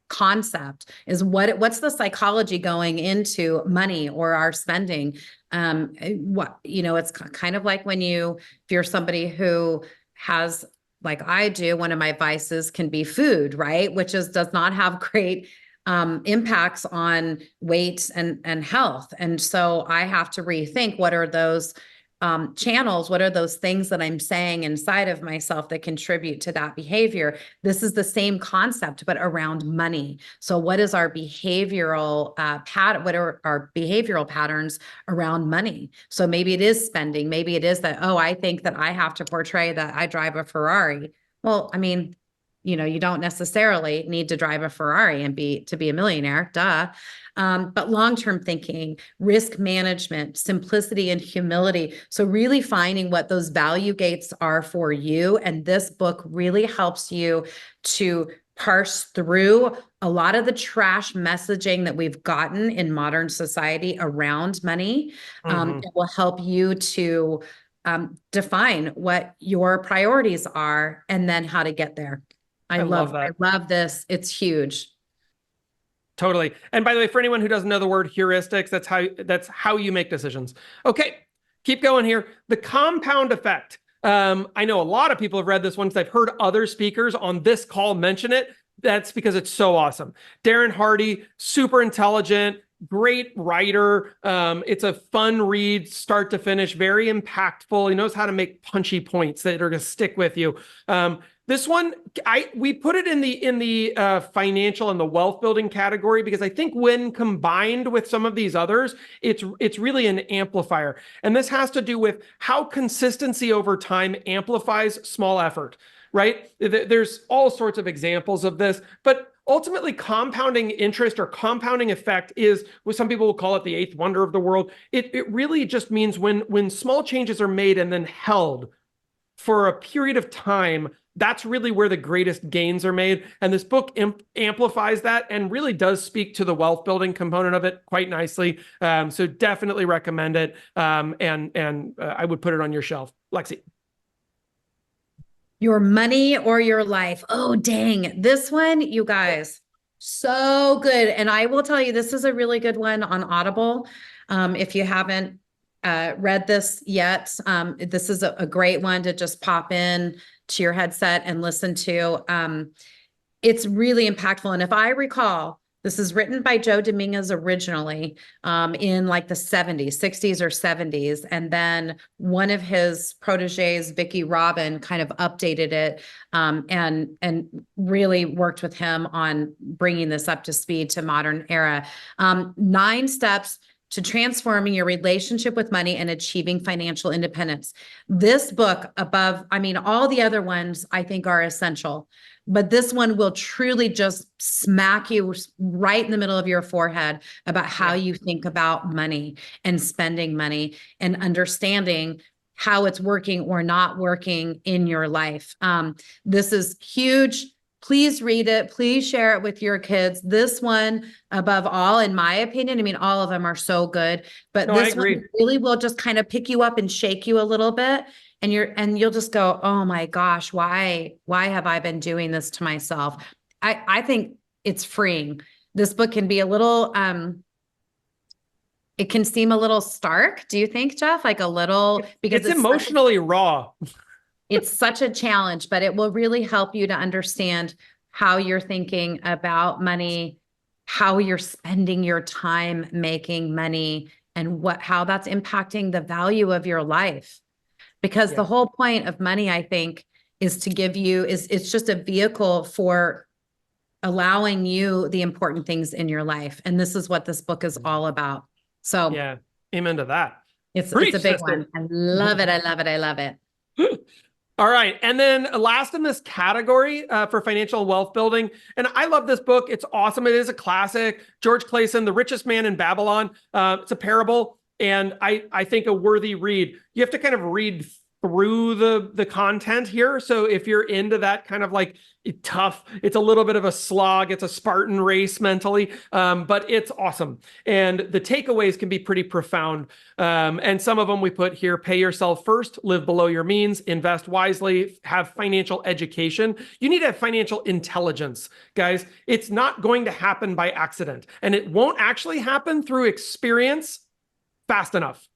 concept, is what's the psychology going into money or our spending. It's kind of like if you're somebody who has, like I do, one of my vices can be food, right? Which does not have great impacts on weight and health. And so I have to rethink, what are those channels? What are those things that I'm saying inside of myself that contribute to that behavior? This is the same concept, but around money. So what is our behavioral what are our behavioral patterns around money? So maybe it is spending. Maybe it is that, I think that I have to portray that I drive a Ferrari. Well, I mean, you don't necessarily need to drive a Ferrari and to be a millionaire, duh. But long-term thinking, risk management, simplicity and humility. So really finding what those value gates are for you. And this book really helps you to parse through a lot of the trash messaging that we've gotten in modern society around money. It will help you to define what your priorities are and then how to get there. I love that. I love this. It's huge. Totally. And by the way, for anyone who doesn't know the word heuristics, that's how you make decisions. Okay, keep going here. The compound effect. I know a lot of people have read this one because I've heard other speakers on this call mention it. That's because it's so awesome. Darren Hardy, super intelligent, great writer. It's a fun read, start to finish, very impactful. He knows how to make punchy points that are going to stick with you. This one, we put it in the financial and the wealth building category because I think when combined with some of these others, it's really an amplifier. And this has to do with how consistency over time amplifies small effort, right? There's all sorts of examples of this, but ultimately compounding interest or compounding effect is what some people will call it the eighth wonder of the world. It really just means when small changes are made and then held for a period of time, that's really where the greatest gains are made. And this book amplifies that and really does speak to the wealth building component of it quite nicely. So definitely recommend it. And I would put it on your shelf. Lexi. Your money or your life. Oh, dang. This one, you guys, so good. And I will tell you, this is a really good one on Audible. If you haven't read this yet, this is a great one to just pop in to your headset and listen to. It's really impactful. And if I recall, this is written by Joe Dominguez originally in like the 60s or 70s. And then one of his proteges, Vicki Robin, kind of updated it and really worked with him on bringing this up to speed to modern era. 9 steps to transforming your relationship with money and achieving financial independence. This book all the other ones I think are essential, but this one will truly just smack you right in the middle of your forehead about how you think about money and spending money and understanding how it's working or not working in your life. This is huge. Please read it. Please share it with your kids. This one, above all, in my opinion, I mean, all of them are so good, but this one really will just kind of pick you up and shake you a little bit. And you'll just go, oh my gosh, why have I been doing this to myself? I think it's freeing. This book can be a little, it can seem a little stark. Do you think, Jeff? Like a little, because it's emotionally raw. It's such a challenge, but it will really help you to understand how you're thinking about money, how you're spending your time making money, and how that's impacting the value of your life. Because the whole point of money, I think, is to give you, it's just a vehicle for allowing you the important things in your life. And this is what this book is all about. So yeah, amen to that. It's a big one. I love it. I love it. I love it. All right. And then last in this category for financial wealth building. And I love this book. It's awesome. It is a classic. George Clason, The Richest Man in Babylon. It's a parable. And I think a worthy read. You have to kind of read through the content here. So if you're into that kind of like tough, it's a little bit of a slog. It's a Spartan race mentally, but it's awesome. And the takeaways can be pretty profound. And some of them we put here: pay yourself first, live below your means, invest wisely, have financial education. You need to have financial intelligence, guys. It's not going to happen by accident, and it won't actually happen through experience fast enough.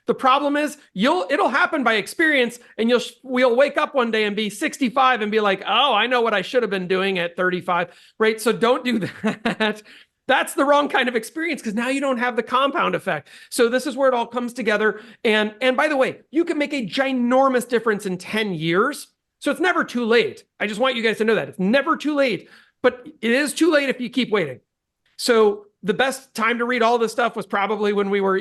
The problem is it'll happen by experience, and we'll wake up one day and be 65 and be like, oh, I know what I should have been doing at 35, right? So don't do that. That's the wrong kind of experience, because now you don't have the compound effect. So this is where it all comes together. And by the way, you can make a ginormous difference in 10 years. So it's never too late. I just want you guys to know that it's never too late, but it is too late if you keep waiting. So the best time to read all this stuff was probably when we were,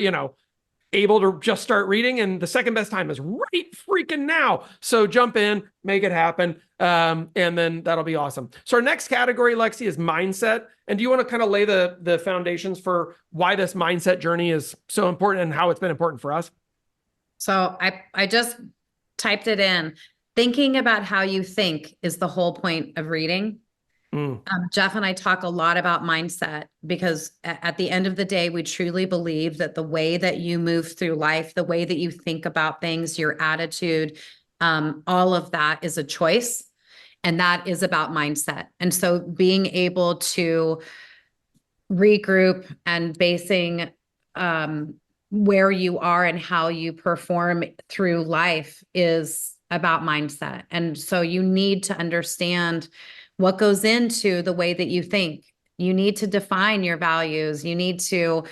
able to just start reading, and the second best time is right freaking now. So jump in, make it happen. And then that'll be awesome. So our next category, Lexi, is mindset. And do you want to kind of lay the foundations for why this mindset journey is so important and how it's been important for us? So I just typed it in. Thinking about how you think is the whole point of reading. Jeff and I talk a lot about mindset because at the end of the day, we truly believe that the way that you move through life, the way that you think about things, your attitude, all of that is a choice. And that is about mindset. And so being able to regroup and basing where you are and how you perform through life is about mindset. And so you need to understand what goes into the way that you think. You need to define your values. You need to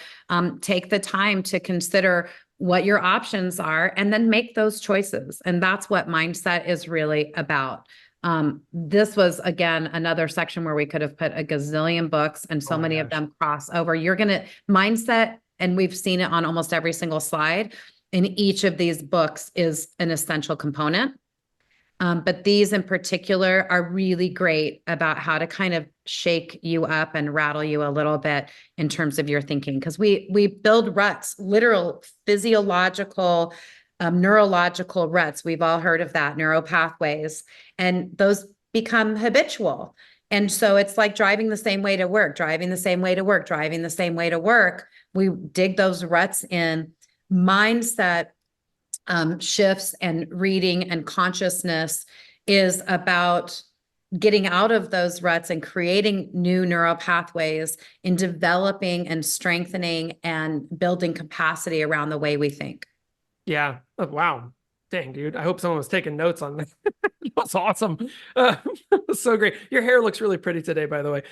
take the time to consider what your options are and then make those choices. And that's what mindset is really about. This was, again, another section where we could have put a gazillion books and so many of them cross over. You're going to mindset, and we've seen it on almost every single slide in each of these books is an essential component. But these in particular are really great about how to kind of shake you up and rattle you a little bit in terms of your thinking. Because we build ruts, literal physiological, neurological ruts. We've all heard of that, neural pathways, and those become habitual. And so it's like driving the same way to work, driving the same way to work, driving the same way to work. We dig those ruts in. Mindset shifts and reading and consciousness is about getting out of those ruts and creating new neural pathways in developing and strengthening and building capacity around the way we think. Yeah. Oh, wow. Dang, dude. I hope someone was taking notes on that. That's awesome. So great. Your hair looks really pretty today, by the way.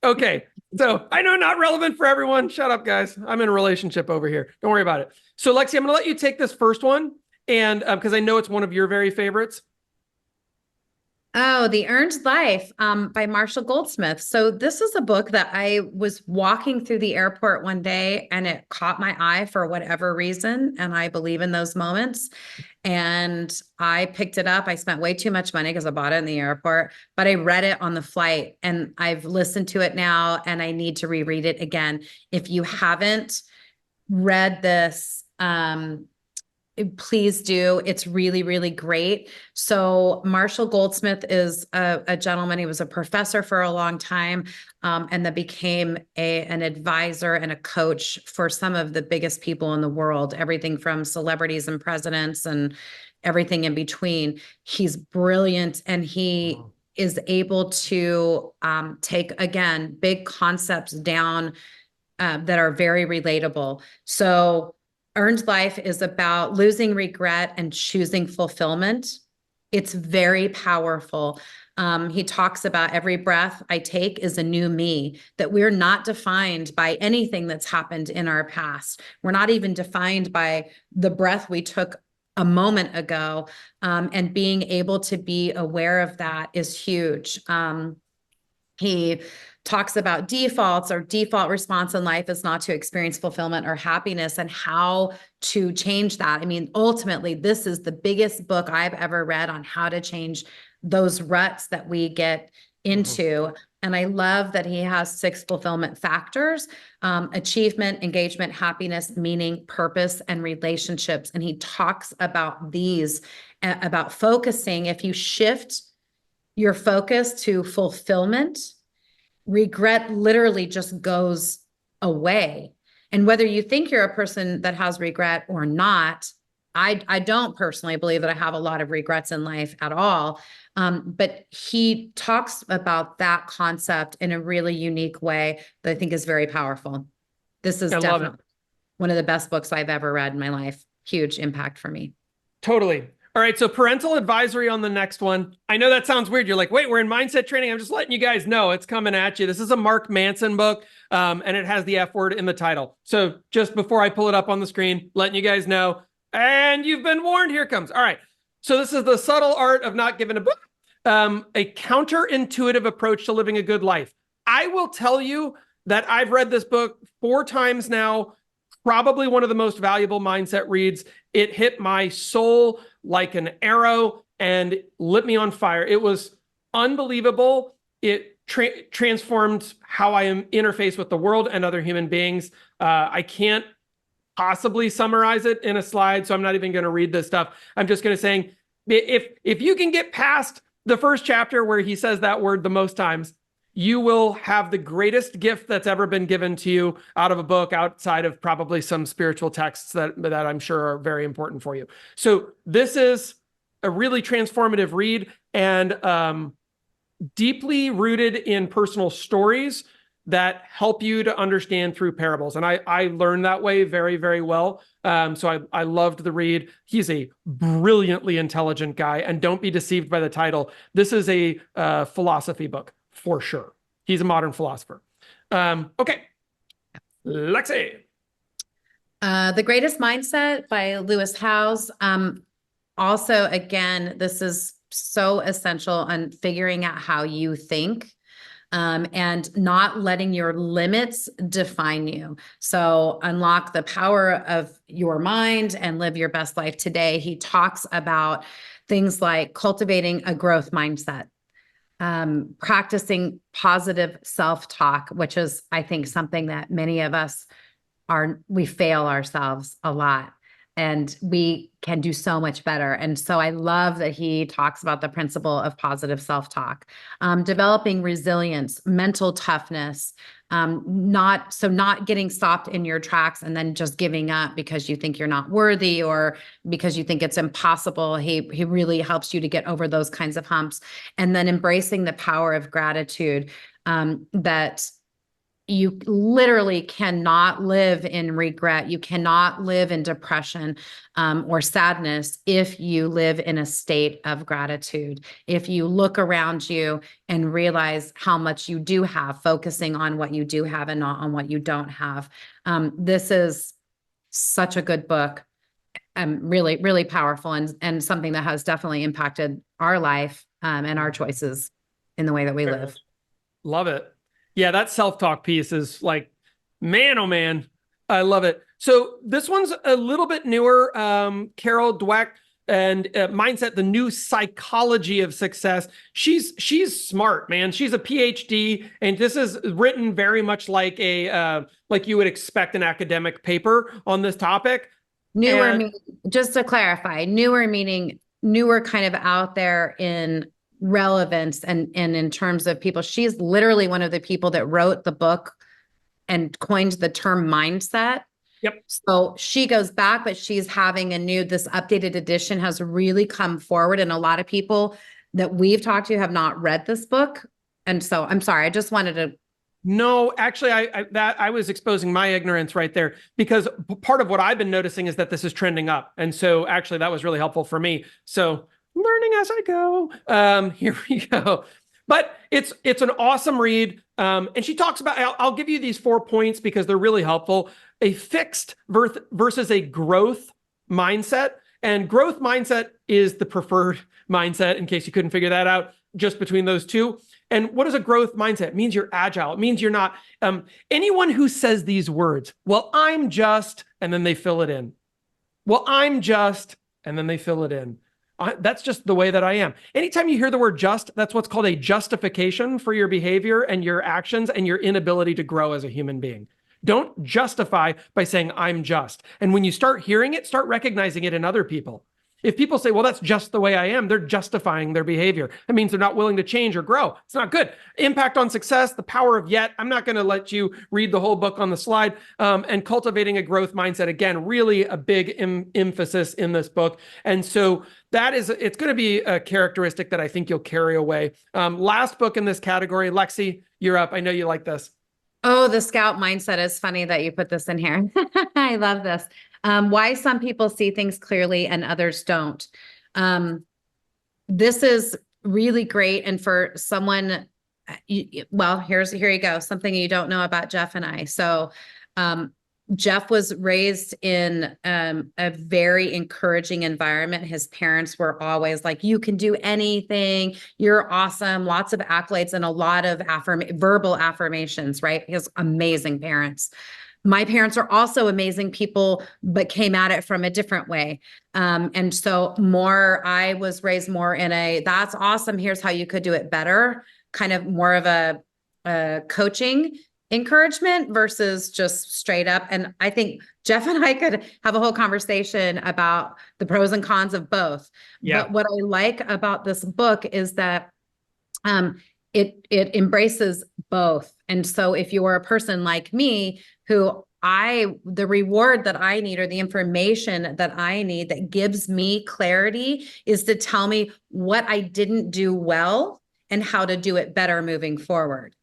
Okay. So I know not relevant for everyone. Shut up, guys. I'm in a relationship over here. Don't worry about it. So Lexi, I'm going to let you take this first one. And because I know it's one of your very favorites. Oh, The Earned Life by Marshall Goldsmith. So this is a book that I was walking through the airport one day and it caught my eye for whatever reason. And I believe in those moments. And I picked it up. I spent way too much money because I bought it in the airport, but I read it on the flight and I've listened to it now and I need to reread it again. If you haven't read this, please do. It's really, really great. So Marshall Goldsmith is a gentleman. He was a professor for a long time, and then became an advisor and a coach for some of the biggest people in the world, everything from celebrities and presidents and everything in between. He's brilliant, and he is able to take, again, big concepts down that are very relatable. So Earned Life is about losing regret and choosing fulfillment. It's very powerful. He talks about every breath I take is a new me, that we're not defined by anything that's happened in our past. We're not even defined by the breath we took a moment ago. And being able to be aware of that is huge. He talks about defaults. Or default response in life is not to experience fulfillment or happiness, and how to change that. I mean, ultimately, this is the biggest book I've ever read on how to change those ruts that we get into. And I love that he has 6 fulfillment factors: achievement, engagement, happiness, meaning, purpose, and relationships. And he talks about these, about focusing. If you shift your focus to fulfillment, regret literally just goes away. And whether you think you're a person that has regret or not, I don't personally believe that I have a lot of regrets in life at all. But he talks about that concept in a really unique way that I think is very powerful. This is definitely one of the best books I've ever read in my life. Huge impact for me. Totally. All right. So parental advisory on the next one. I know that sounds weird. You're like, wait, we're in mindset training. I'm just letting you guys know it's coming at you. This is a Mark Manson book, and it has the F word in the title. So just before I pull it up on the screen, letting you guys know, and you've been warned, here it comes. All right. So this is The Subtle Art of Not Giving a Book, a counterintuitive approach to living a good life. I will tell you that I've read this book 4 times now, probably one of the most valuable mindset reads. It hit my soul like an arrow and lit me on fire. It was unbelievable. It transformed how I am interface with the world and other human beings. I can't possibly summarize it in a slide, so I'm not even going to read this stuff. I'm just going to say, if you can get past the first chapter where he says that word the most times, you will have the greatest gift that's ever been given to you out of a book, outside of probably some spiritual texts that I'm sure are very important for you. So this is a really transformative read, and deeply rooted in personal stories that help you to understand through parables. And I learned that way very, very well. So I loved the read. He's a brilliantly intelligent guy, and don't be deceived by the title. This is a philosophy book for sure. He's a modern philosopher. Okay, Lexy. The Greatest Mindset by Lewis Howes. Also, again, this is so essential on figuring out how you think. And not letting your limits define you. So unlock the power of your mind and live your best life today. He talks about things like cultivating a growth mindset, practicing positive self-talk, which is, I think, something that many of us we fail ourselves a lot. And we can do so much better. And so I love that he talks about the principle of positive self-talk, developing resilience, mental toughness, not getting stopped in your tracks and then just giving up because you think you're not worthy or because you think it's impossible. He really helps you to get over those kinds of humps. And then embracing the power of gratitude, that you literally cannot live in regret. You cannot live in depression or sadness if you live in a state of gratitude. If you look around you and realize how much you do have, focusing on what you do have and not on what you don't have. This is such a good book, really, really powerful, and something that has definitely impacted our life and our choices in the way that we live. Love it. Yeah, that self-talk piece is like, man, oh man, I love it. So this one's a little bit newer. Carol Dweck and Mindset, the New Psychology of Success. She's smart, man. She's a PhD, and this is written very much like like you would expect an academic paper on this topic. Newer, just to clarify, newer meaning newer, kind of out there in relevance and in terms of people. She's literally one of the people that wrote the book and coined the term mindset. Yep. So she goes back, but she's having this updated edition has really come forward. And a lot of people that we've talked to have not read this book. And so I'm sorry, I just wanted to. No, actually, I was exposing my ignorance right there, because part of what I've been noticing is that this is trending up. And so actually that was really helpful for me. So learning as I go. Here we go. But it's an awesome read. And she talks about, I'll give you these 4 points because they're really helpful. A fixed versus a growth mindset. And growth mindset is the preferred mindset, in case you couldn't figure that out, just between those two. And what is a growth mindset? It means you're agile. It means you're not, anyone who says these words, well, I'm just, and then they fill it in. Well, I'm just, and then they fill it in. That's just the way that I am. Anytime you hear the word just, that's what's called a justification for your behavior and your actions and your inability to grow as a human being. Don't justify by saying, I'm just. And when you start hearing it, start recognizing it in other people. If people say, well, that's just the way I am, they're justifying their behavior. That means they're not willing to change or grow. It's not good. Impact on success, the power of yet. I'm not going to let you read the whole book on the slide. And cultivating a growth mindset, again, really a big emphasis in this book. And so it's going to be a characteristic that I think you'll carry away. Last book in this category, Lexy, you're up. I know you like this. Oh, the Scout Mindset is funny that you put this in here. I love this. Why some people see things clearly and others don't. This is really great. And for someone, here you go. Something you don't know about Jeff and I. So, Jeff was raised in a very encouraging environment. His parents were always like, you can do anything. You're awesome. Lots of accolades and a lot of verbal affirmations, right? He has amazing parents. My parents are also amazing people, but came at it from a different way. And so I was raised more in that's awesome. Here's how you could do it better, kind of more of a coaching encouragement versus just straight up. And I think Jeff and I could have a whole conversation about the pros and cons of both. Yeah. But what I like about this book is that it embraces both. And so if you are a person like me who the reward that I need, or the information that I need that gives me clarity, is to tell me what I didn't do well and how to do it better moving forward.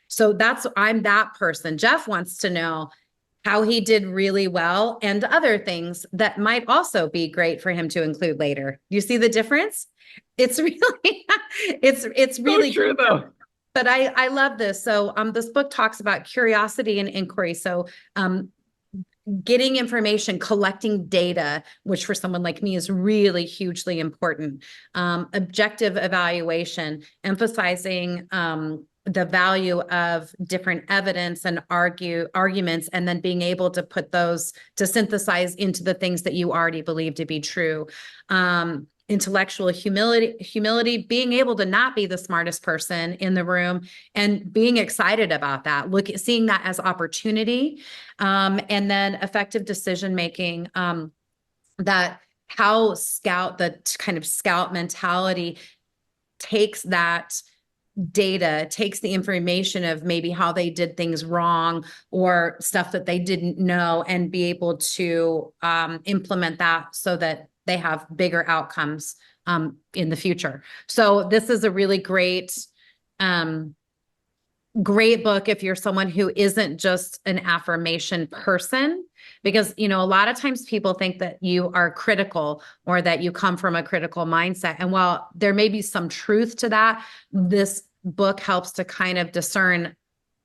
So I'm that person. Jeff wants to know how he did really well and other things that might also be great for him to include later. You see the difference? It's really, it's really so true though. But I love this. So this book talks about curiosity and inquiry. So getting information, collecting data, which for someone like me is really hugely important. Objective evaluation, emphasizing the value of different evidence and arguments, and then being able to put those to synthesize into the things that you already believe to be true. Intellectual humility, being able to not be the smartest person in the room and being excited about that, seeing that as opportunity. And then effective decision-making, the kind of scout mentality takes that data, takes the information of maybe how they did things wrong or stuff that they didn't know, and be able to implement that so that they have bigger outcomes in the future. So this is a really great book if you're someone who isn't just an affirmation person, because, a lot of times people think that you are critical or that you come from a critical mindset. And while there may be some truth to that, this book helps to kind of discern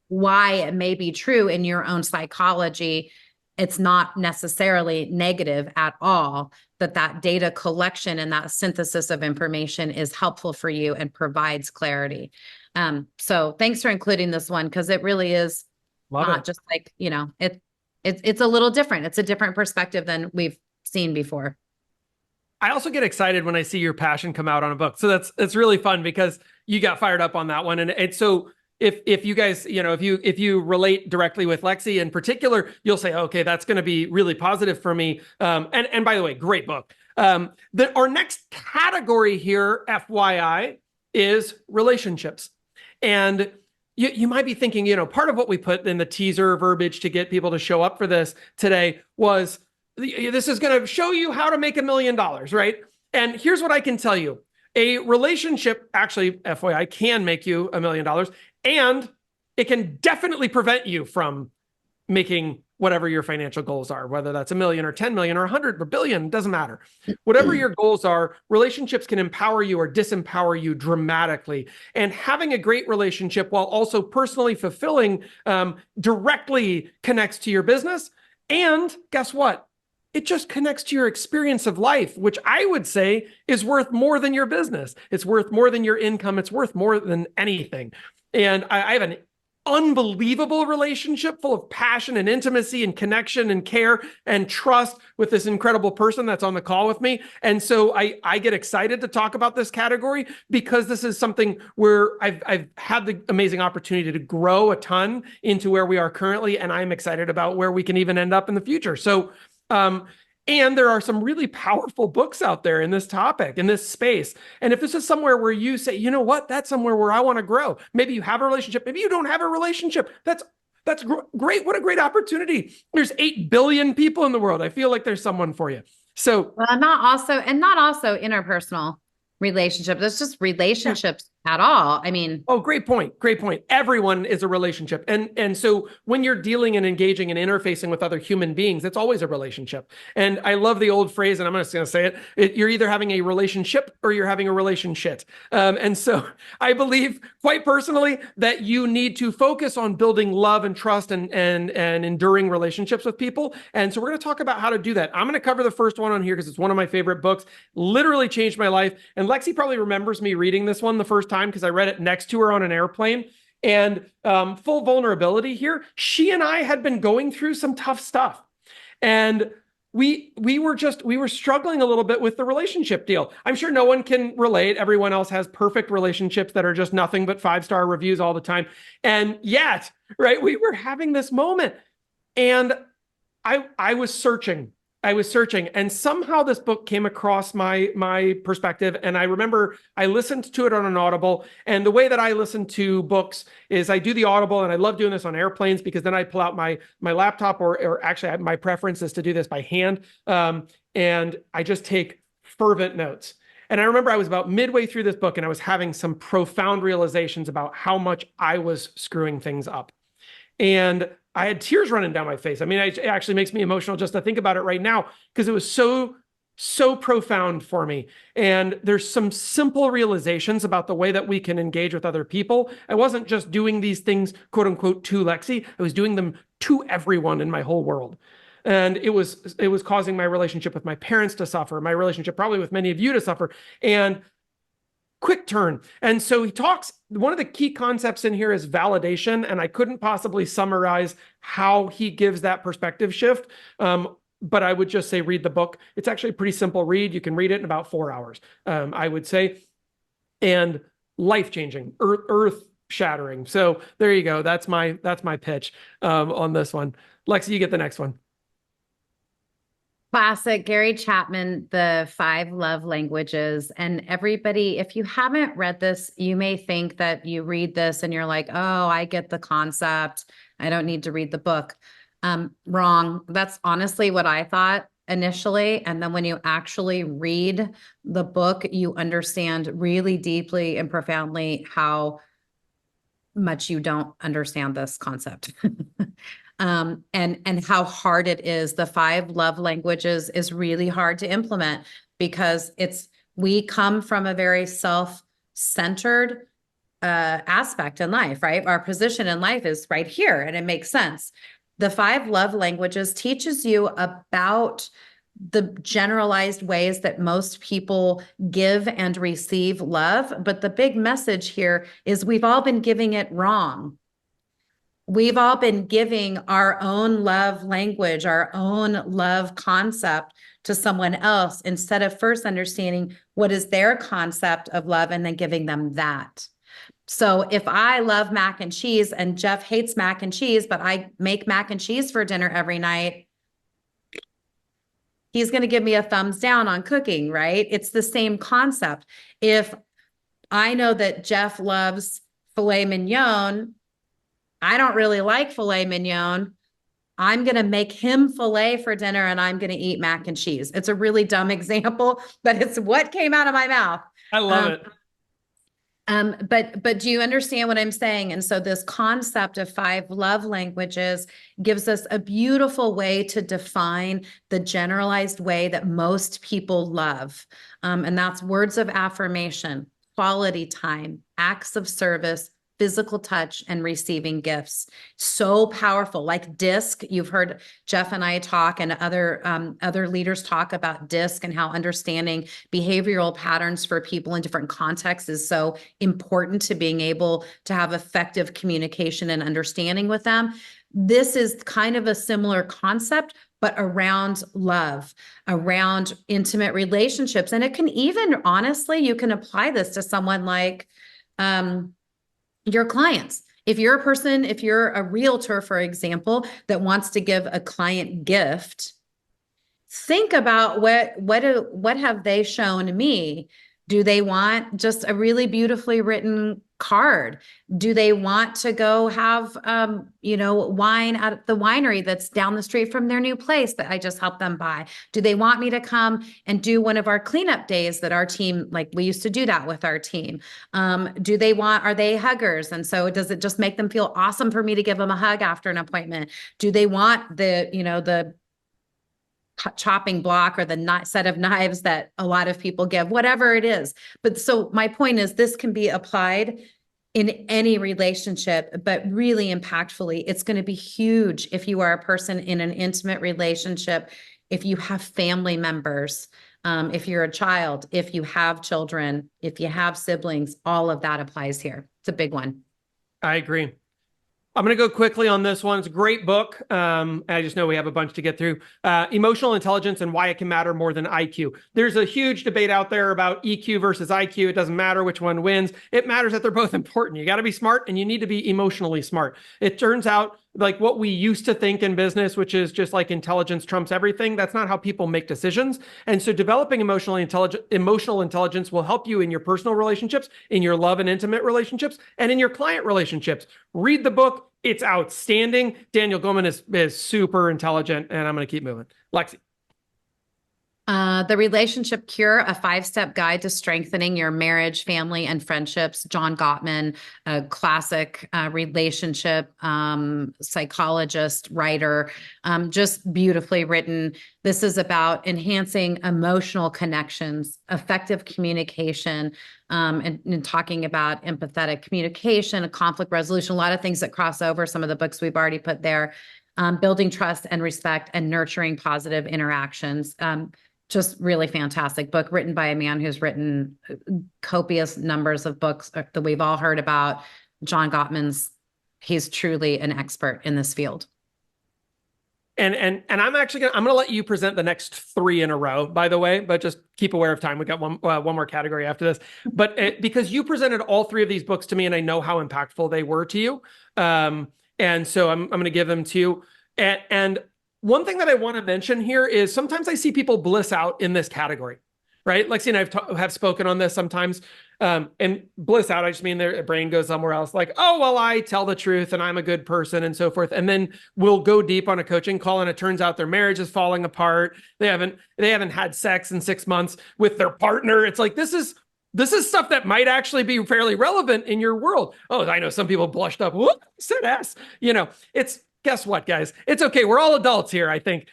why it may be true in your own psychology. It's not necessarily negative at all, that data collection and that synthesis of information is helpful for you and provides clarity. So thanks for including this one, because it really is just like, it's a little different. It's a different perspective than we've seen before. I also get excited when I see your passion come out on a book. So it's really fun because you got fired up on that one. And so if you guys, if you relate directly with Lexy in particular, you'll say, okay, that's going to be really positive for me. And by the way, great book. Our next category here, FYI, is relationships. And you might be thinking, part of what we put in the teaser verbiage to get people to show up for this today was, this is going to show you how to make $1 million, right? And here's what I can tell you. A relationship, actually, FYI, can make you $1 million, and it can definitely prevent you from making whatever your financial goals are, whether that's $1 million or 10 million or 100 or billion, doesn't matter. Whatever your goals are, relationships can empower you or disempower you dramatically. And having a great relationship while also personally fulfilling directly connects to your business. And guess what? It just connects to your experience of life, which I would say is worth more than your business. It's worth more than your income. It's worth more than anything. And I have an unbelievable relationship full of passion and intimacy and connection and care and trust with this incredible person that's on the call with me. And so I get excited to talk about this category because this is something where I've had the amazing opportunity to grow a ton into where we are currently. And I'm excited about where we can even end up in the future. So, and there are some really powerful books out there in this topic, in this space. And if this is somewhere where you say, you know what, that's somewhere where I want to grow. Maybe you have a relationship. Maybe you don't have a relationship. That's great. What a great opportunity. There's 8 billion people in the world. I feel like there's someone for you. So not also interpersonal relationships. It's just relationships at all. I mean, oh, great point. Great point. Everyone is a relationship. And so when you're dealing and engaging and interfacing with other human beings, it's always a relationship. And I love the old phrase, and I'm just going to say it, you're either having a relationship or you're having a relationship. And so I believe quite personally that you need to focus on building love and trust and enduring relationships with people. And so we're going to talk about how to do that. I'm going to cover the first one on here because it's one of my favorite books, literally changed my life. And Lexy probably remembers me reading this one the first time because I read it next to her on an airplane. And full vulnerability here, she and I had been going through some tough stuff. And we were struggling a little bit with the relationship deal. I'm sure no one can relate. Everyone else has perfect relationships that are just nothing but 5-star reviews all the time. And yet, right, we were having this moment. And I was searching. And somehow this book came across my perspective. And I remember I listened to it on an Audible. And the way that I listen to books is I do the Audible, and I love doing this on airplanes because then I pull out my laptop, or actually my preference is to do this by hand. And I just take fervent notes. And I remember I was about midway through this book and I was having some profound realizations about how much I was screwing things up. And I had tears running down my face. I mean, it actually makes me emotional just to think about it right now because it was so profound for me. And there's some simple realizations about the way that we can engage with other people. I wasn't just doing these things, quote unquote, to Lexy. I was doing them to everyone in my whole world. And it was causing my relationship with my parents to suffer, my relationship probably with many of you to suffer. And quick turn. And so he talks, one of the key concepts in here is validation. And I couldn't possibly summarize how he gives that perspective shift. But I would just say, read the book. It's actually a pretty simple read. You can read it in about 4 hours, I would say, and life-changing, earth shattering. So there you go. That's my pitch on this one. Lexi, you get the next one. Classic Gary Chapman, the 5 love languages. And everybody, if you haven't read this, you may think that you read this and you're like, oh, I get the concept. I don't need to read the book. Wrong. That's honestly what I thought initially. And then when you actually read the book, you understand really deeply and profoundly how much you don't understand this concept. And how hard it is. The 5 love languages is really hard to implement because we come from a very self-centered aspect in life, right? Our position in life is right here, and it makes sense. The 5 love languages teaches you about the generalized ways that most people give and receive love. But the big message here is we've all been giving it wrong. We've all been giving our own love language, our own love concept to someone else instead of first understanding what is their concept of love and then giving them that. So if I love mac and cheese and Jeff hates mac and cheese, but I make mac and cheese for dinner every night, he's going to give me a thumbs down on cooking, right? It's the same concept. If I know that Jeff loves filet mignon, I don't really like filet mignon. I'm going to make him filet for dinner and I'm going to eat mac and cheese. It's a really dumb example, but it's what came out of my mouth. I love it. But do you understand what I'm saying? And so this concept of 5 love languages gives us a beautiful way to define the generalized way that most people love. And that's words of affirmation, quality time, acts of service, physical touch, and receiving gifts. So powerful. Like DISC, you've heard Jeff and I talk and other leaders talk about DISC and how understanding behavioral patterns for people in different contexts is so important to being able to have effective communication and understanding with them. This is kind of a similar concept, but around love, around intimate relationships. And it can even, honestly, you can apply this to someone like, your clients. If you're a realtor, for example, that wants to give a client gift, think about what have they shown me? Do they want just a really beautifully written card? Do they want to go have, wine at the winery that's down the street from their new place that I just helped them buy? Do they want me to come and do one of our cleanup days that our team, like we used to do that with our team? Are they huggers? And so does it just make them feel awesome for me to give them a hug after an appointment? Do they want the chopping block or the set of knives that a lot of people give, whatever it is. But so my point is this can be applied in any relationship, but really impactfully. It's going to be huge if you are a person in an intimate relationship, if you have family members, if you're a child, if you have children, if you have siblings, all of that applies here. It's a big one. I agree. I'm going to go quickly on this one. It's a great book. I just know we have a bunch to get through. Emotional intelligence and why it can matter more than IQ. There's a huge debate out there about EQ versus IQ. It doesn't matter which one wins. It matters that they're both important. You got to be smart and you need to be emotionally smart. It turns out like what we used to think in business, which is just like intelligence trumps everything. That's not how people make decisions. And so developing emotional intelligence will help you in your personal relationships, in your love and intimate relationships, and in your client relationships. Read the book. It's outstanding. Daniel Goleman is super intelligent, and I'm going to keep moving. Lexy. The Relationship Cure, a 5-step guide to strengthening your marriage, family, and friendships. John Gottman, a classic relationship psychologist, writer, just beautifully written. This is about enhancing emotional connections, effective communication, and talking about empathetic communication, conflict resolution, a lot of things that cross over some of the books we've already put there. Building trust and respect and nurturing positive interactions. Just really fantastic book written by a man who's written copious numbers of books that we've all heard about. John Gottman's, he's truly an expert in this field. And I'm actually I'm gonna let you present the next 3 in a row, by the way, but just keep aware of time. We got one more category after this, but because you presented all 3 of these books to me, and I know how impactful they were to you, and so I'm gonna give them to you. And one thing that I want to mention here is sometimes I see people bliss out in this category, right? Lexy and I have spoken on this sometimes. And bliss out, I just mean their brain goes somewhere else, like, oh, well, I tell the truth and I'm a good person and so forth. And then we'll go deep on a coaching call and it turns out their marriage is falling apart. They haven't had sex in 6 months with their partner. It's like, this is stuff that might actually be fairly relevant in your world. Oh, I know some people blushed up. Whoop, said S. Guess what, guys? It's okay. We're all adults here, I think.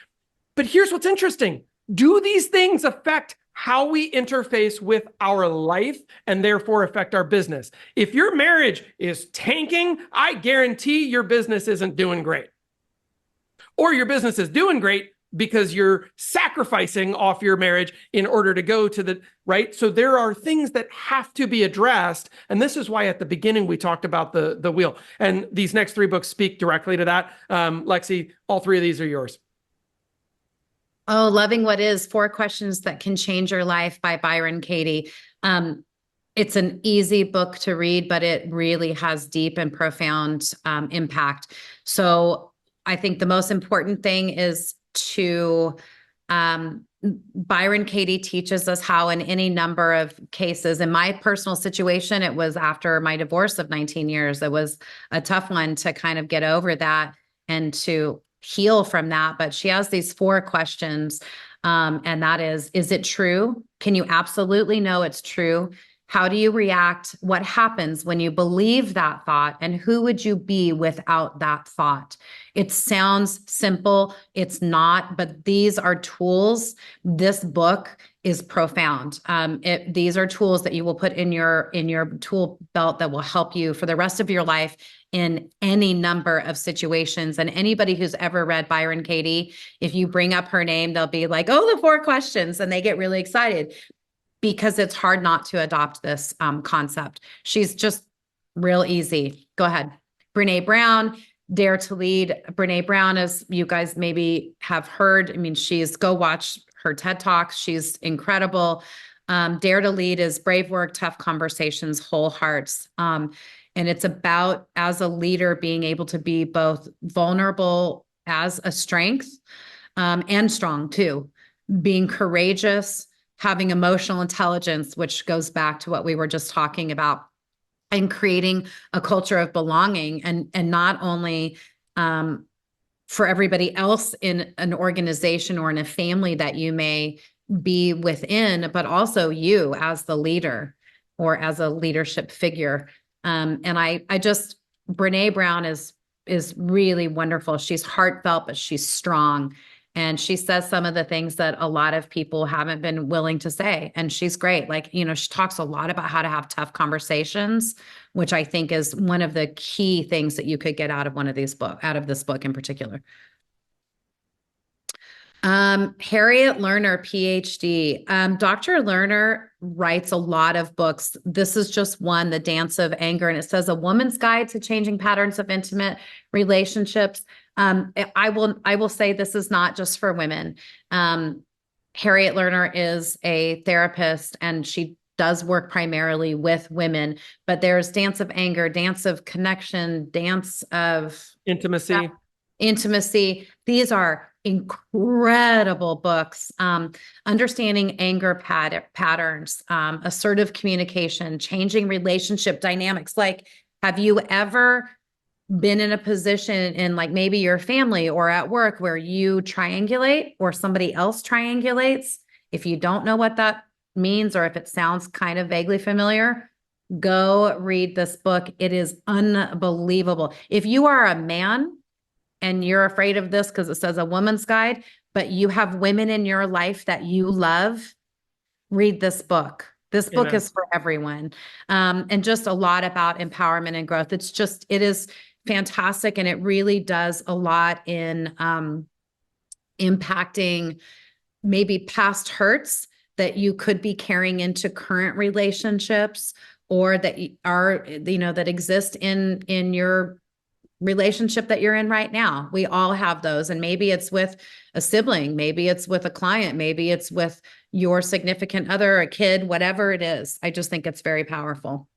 But here's what's interesting. Do these things affect how we interface with our life and therefore affect our business? If your marriage is tanking, I guarantee your business isn't doing great. Or your business is doing great because you're sacrificing off your marriage in order to go to the right. So there are things that have to be addressed. And this is why at the beginning we talked about the wheel. And these next 3 books speak directly to that. Lexy, all 3 of these are yours. Oh, Loving What Is, 4 Questions That Can Change Your Life by Byron Katie. It's an easy book to read, but it really has deep and profound impact. So I think the most important thing is to Byron Katie teaches us how in any number of cases, in my personal situation, it was after my divorce of 19 years. It was a tough one to kind of get over that and to heal from that. But she has these 4 questions. And that is it true? Can you absolutely know it's true? How do you react? What happens when you believe that thought? And who would you be without that thought? It sounds simple. It's not, but these are tools. This book is profound. These are tools that you will put in your tool belt that will help you for the rest of your life in any number of situations. And anybody who's ever read Byron Katie, if you bring up her name, they'll be like, oh, the 4 questions. And they get really excited because it's hard not to adopt this concept. She's just real easy. Go ahead. Brené Brown, Dare to Lead. Brené Brown, as you guys maybe have heard, I mean, go watch her TED Talks. She's incredible. Dare to Lead is brave work, tough conversations, whole hearts. And it's about, as a leader, being able to be both vulnerable as a strength and strong too, being courageous, having emotional intelligence, which goes back to what we were just talking about, and creating a culture of belonging, and not only for everybody else in an organization or in a family that you may be within, but also you as the leader or as a leadership figure. And I just, Brené Brown is really wonderful. She's heartfelt, but she's strong. And she says some of the things that a lot of people haven't been willing to say. And she's great. Like, she talks a lot about how to have tough conversations, which I think is one of the key things that you could get out of this book in particular. Harriet Lerner, PhD. Dr. Lerner writes a lot of books. This is just one, The Dance of Anger, and it says A Woman's Guide to Changing Patterns of Intimate Relationships. I will say this is not just for women. Harriet Lerner is a therapist, and she does work primarily with women, but there's Dance of Anger, Dance of Connection, Dance of Intimacy. These are incredible books. Understanding anger patterns, assertive communication, changing relationship dynamics. Like, have you ever been in a position in like maybe your family or at work where you triangulate or somebody else triangulates? If you don't know what that means, or if it sounds kind of vaguely familiar, go read this book. It is unbelievable. If you are a man and you're afraid of this because it says A Woman's Guide, but you have women in your life that you love, read this book. This book is for everyone. And just a lot about empowerment and growth. It is fantastic. And it really does a lot in impacting maybe past hurts that you could be carrying into current relationships, or that are, that exist in your relationship that you're in right now. We all have those. And maybe it's with a sibling, maybe it's with a client, maybe it's with your significant other, a kid, whatever it is. I just think it's very powerful.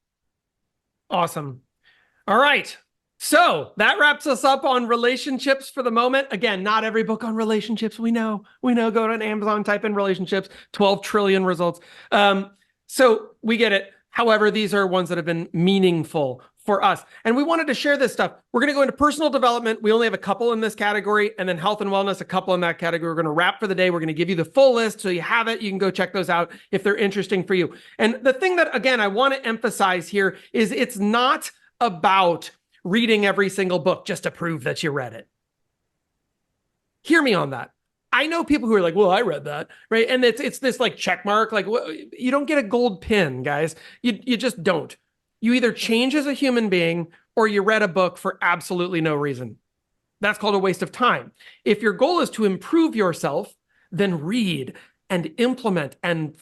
Awesome. All right. So that wraps us up on relationships for the moment. Again, not every book on relationships. We know, go to Amazon, type in relationships, 12 trillion results. So we get it. However, these are ones that have been meaningful for us. And we wanted to share this stuff. We're going to go into personal development. We only have a couple in this category, and then health and wellness, a couple in that category. We're going to wrap for the day. We're going to give you the full list so you have it. You can go check those out if they're interesting for you. And the thing that, again, I want to emphasize here is it's not about reading every single book just to prove that you read it. Hear me on that. I know people who are like, well, I read that, right? And it's this like check mark. Like, you don't get a gold pin, guys. You just don't. You either change as a human being or you read a book for absolutely no reason. That's called a waste of time. If your goal is to improve yourself, then read and implement and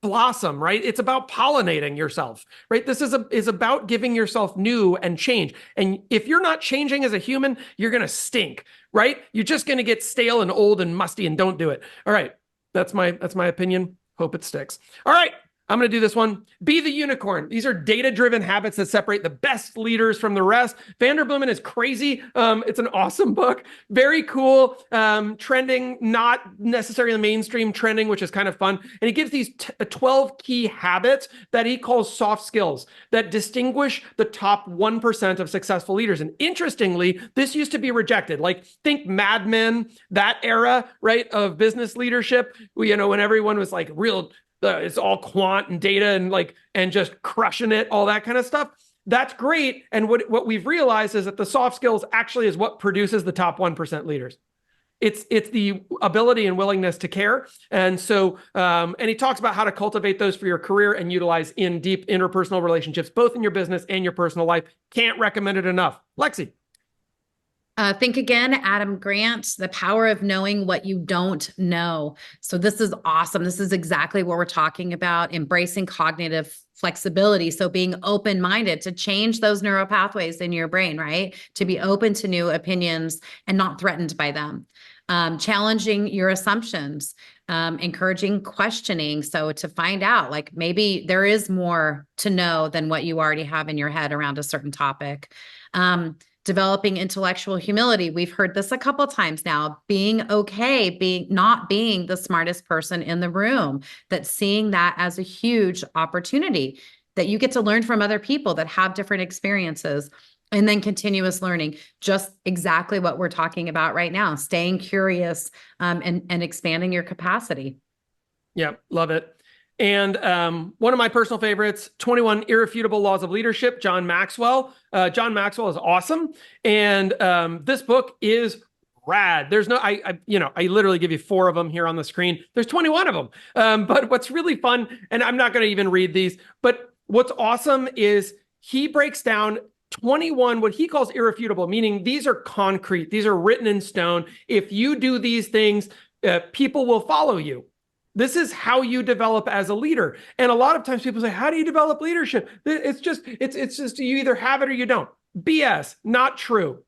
blossom, right? It's about pollinating yourself, right? This is about giving yourself new and change. And if you're not changing as a human, you're going to stink, right? You're just going to get stale and old and musty, and don't do it. All right. That's my opinion. Hope it sticks. All right. I'm going to do this one. Be the unicorn. These are data-driven habits that separate the best leaders from the rest. Vanderbloemen is crazy. It's an awesome book. Very cool. Trending, not necessarily the mainstream trending, which is kind of fun. And he gives these 12 key habits that he calls soft skills that distinguish the top 1% of successful leaders. And interestingly, this used to be rejected. Like, think Mad Men, that era, right, of business leadership, when everyone was like real, it's all quant and data and just crushing it, all that kind of stuff. That's great. And what we've realized is that the soft skills actually is what produces the top 1% leaders. It's the ability and willingness to care. And so, and he talks about how to cultivate those for your career and utilize in deep interpersonal relationships, both in your business and your personal life. Can't recommend it enough. Lexy. Think Again, Adam Grant, The Power of Knowing What You Don't Know. So this is awesome. This is exactly what we're talking about, embracing cognitive flexibility. So being open-minded to change those neural pathways in your brain, right? To be open to new opinions and not threatened by them. Challenging your assumptions, encouraging questioning. So to find out, like, maybe there is more to know than what you already have in your head around a certain topic. Developing intellectual humility. We've heard this a couple times now. Being okay, not being the smartest person in the room, that seeing that as a huge opportunity, that you get to learn from other people that have different experiences. And then continuous learning, just exactly what we're talking about right now, staying curious and expanding your capacity. Yeah, love it. And one of my personal favorites, 21 Irrefutable Laws of Leadership, John Maxwell. John Maxwell is awesome. And this book is rad. There's no, I literally give you 4 of them here on the screen. There's 21 of them. But what's really fun, and I'm not going to even read these, but what's awesome is he breaks down 21, what he calls irrefutable, meaning these are concrete, these are written in stone. If you do these things, people will follow you. This is how you develop as a leader. And a lot of times people say, how do you develop leadership? It's just you either have it or you don't. BS, not true.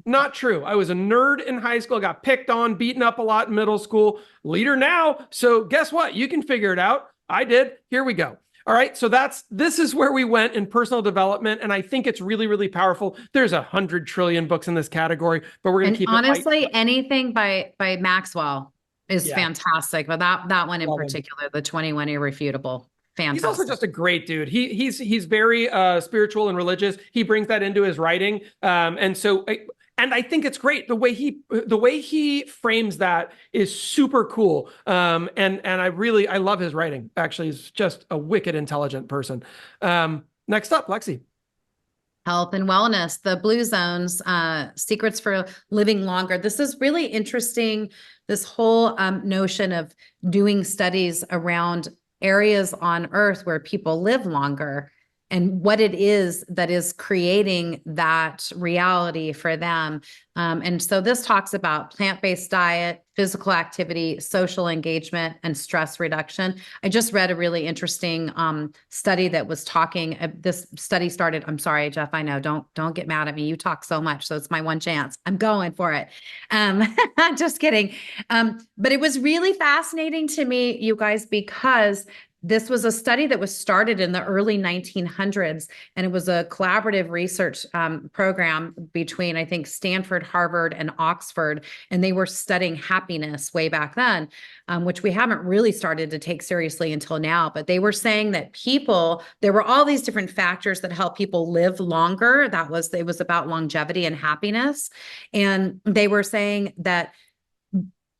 Not true. I was a nerd in high school, got picked on, beaten up a lot in middle school. Leader now. So guess what? You can figure it out. I did. Here we go. All right. So this is where we went in personal development. And I think it's really, really powerful. There's 100 trillion books in this category, but we're going to keep honestly, it anything by Maxwell is fantastic. But that one in Love particular, the 21 Irrefutable. Fantastic. He's also just a great dude. He's very spiritual and religious. He brings that into his writing. And I think it's great. The way he frames that is super cool. And I love his writing. Actually, he's just a wicked intelligent person. Next up, Lexy. Health and Wellness, the Blue Zones, Secrets for Living Longer. This is really interesting. This whole notion of doing studies around areas on Earth where people live longer and what it is that is creating that reality for them. And so this talks about plant-based diet, physical activity, social engagement, and stress reduction. I just read a really interesting study that was talking, this study started, I'm sorry, Jeff, I know, don't get mad at me. You talk so much, so it's my one chance. I'm going for it. Just kidding. But it was really fascinating to me, you guys, because this was a study that was started in the early 1900s, and it was a collaborative research program between, I think, Stanford, Harvard, and Oxford, and they were studying happiness way back then, which we haven't really started to take seriously until now. But they were saying that there were all these different factors that help people live longer. It was about longevity and happiness, and they were saying that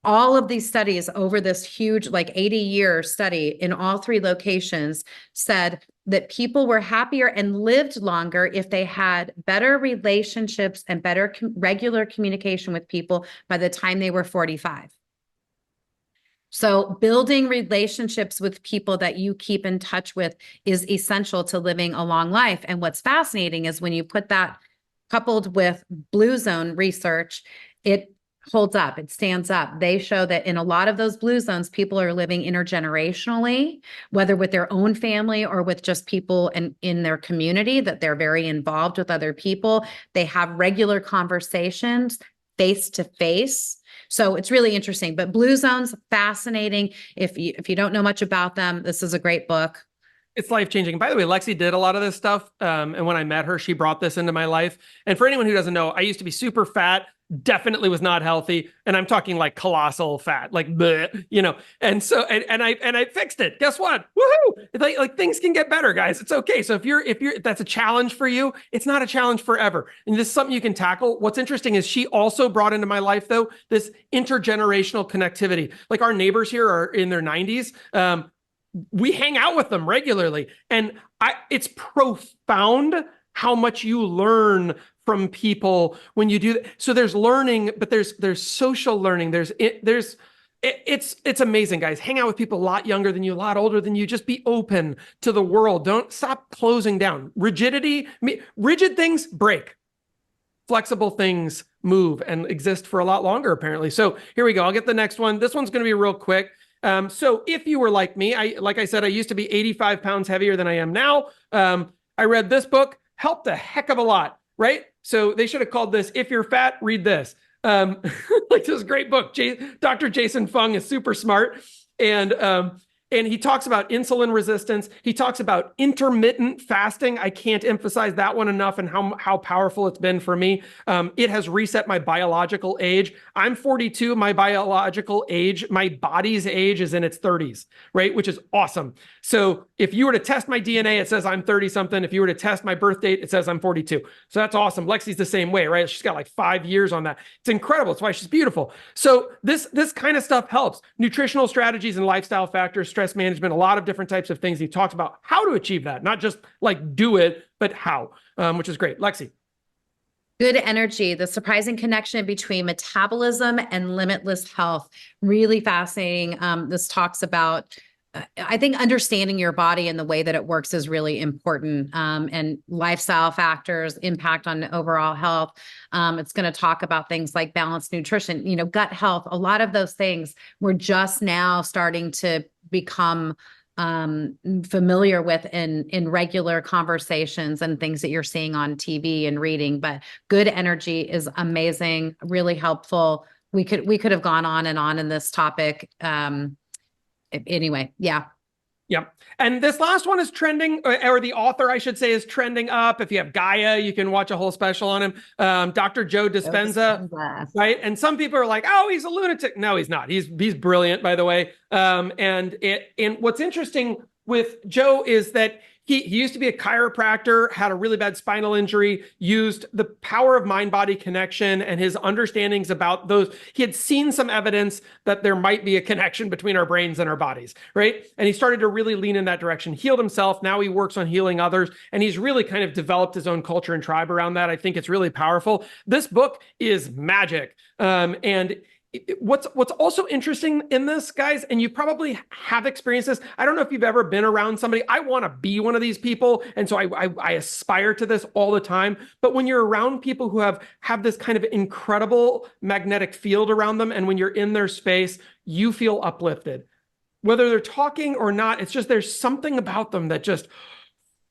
all of these studies over this huge, like 80-year study in all 3 locations said that people were happier and lived longer if they had better relationships and better regular communication with people by the time they were 45. So building relationships with people that you keep in touch with is essential to living a long life. And what's fascinating is when you put that coupled with Blue Zone research, it holds up, it stands up. They show that in a lot of those Blue Zones, people are living intergenerationally, whether with their own family or with just people in their community, that they're very involved with other people. They have regular conversations face to face. So it's really interesting. But Blue Zones, fascinating. If you don't know much about them, this is a great book. It's life-changing. By the way, Lexy did a lot of this stuff. And when I met her, she brought this into my life. And for anyone who doesn't know, I used to be super fat, definitely was not healthy. And I'm talking like colossal fat, like, bleh, and so, and I fixed it. Guess what? Woohoo! Like things can get better, guys. It's okay. So if that's a challenge for you, it's not a challenge forever. And this is something you can tackle. What's interesting is she also brought into my life, though, this intergenerational connectivity. Like our neighbors here are in their 90s. We hang out with them regularly, and it's profound how much you learn from people when you do that. So there's learning, but there's social learning. It's amazing, guys. Hang out with people a lot younger than you, a lot older than you. Just be open to the world. Don't stop closing down. Rigid things break. Flexible things move and exist for a lot longer, apparently. So here we go. I'll get the next one. This one's going to be real quick. So if you were like me, like I said, I used to be 85 pounds heavier than I am now. I read this book, helped a heck of a lot, right? So they should have called this, If You're Fat, Read This. Like this is a great book. Dr. Jason Fung is super smart. And he talks about insulin resistance. He talks about intermittent fasting. I can't emphasize that one enough and how powerful it's been for me. It has reset my biological age. I'm 42. My biological age, my body's age is in its 30s, right? Which is awesome. So if you were to test my DNA, it says I'm 30 something. If you were to test my birth date, it says I'm 42. So that's awesome. Lexi's the same way, right? She's got like 5 years on that. It's incredible. That's why she's beautiful. So this kind of stuff helps. Nutritional strategies and lifestyle factors, stress management, a lot of different types of things. He talks about how to achieve that, not just like do it, but how, which is great. Lexy. Good energy, the surprising connection between metabolism and limitless health. Really fascinating. This talks about I think understanding your body and the way that it works is really important. And lifestyle factors, impact on overall health. It's going to talk about things like balanced nutrition, gut health. A lot of those things we're just now starting to become familiar with in regular conversations and things that you're seeing on TV and reading. But good energy is amazing, really helpful. We could have gone on and on in this topic. Anyway, yeah. Yep. And this last one is trending, or the author, I should say, is trending up. If you have Gaia, you can watch a whole special on him. Dr. Joe Dispenza, right? And some people are like, oh, he's a lunatic. No, he's not. He's brilliant, by the way. And what's interesting with Joe is that he used to be a chiropractor, had a really bad spinal injury, used the power of mind-body connection and his understandings about those. He had seen some evidence that there might be a connection between our brains and our bodies, right? And he started to really lean in that direction, healed himself. Now he works on healing others. And he's really kind of developed his own culture and tribe around that. I think it's really powerful. This book is magic. What's also interesting in this, guys, and you probably have experienced this. I don't know if you've ever been around somebody. I want to be one of these people. And so I aspire to this all the time. But when you're around people who have this kind of incredible magnetic field around them, and when you're in their space, you feel uplifted. Whether they're talking or not, it's just there's something about them that just,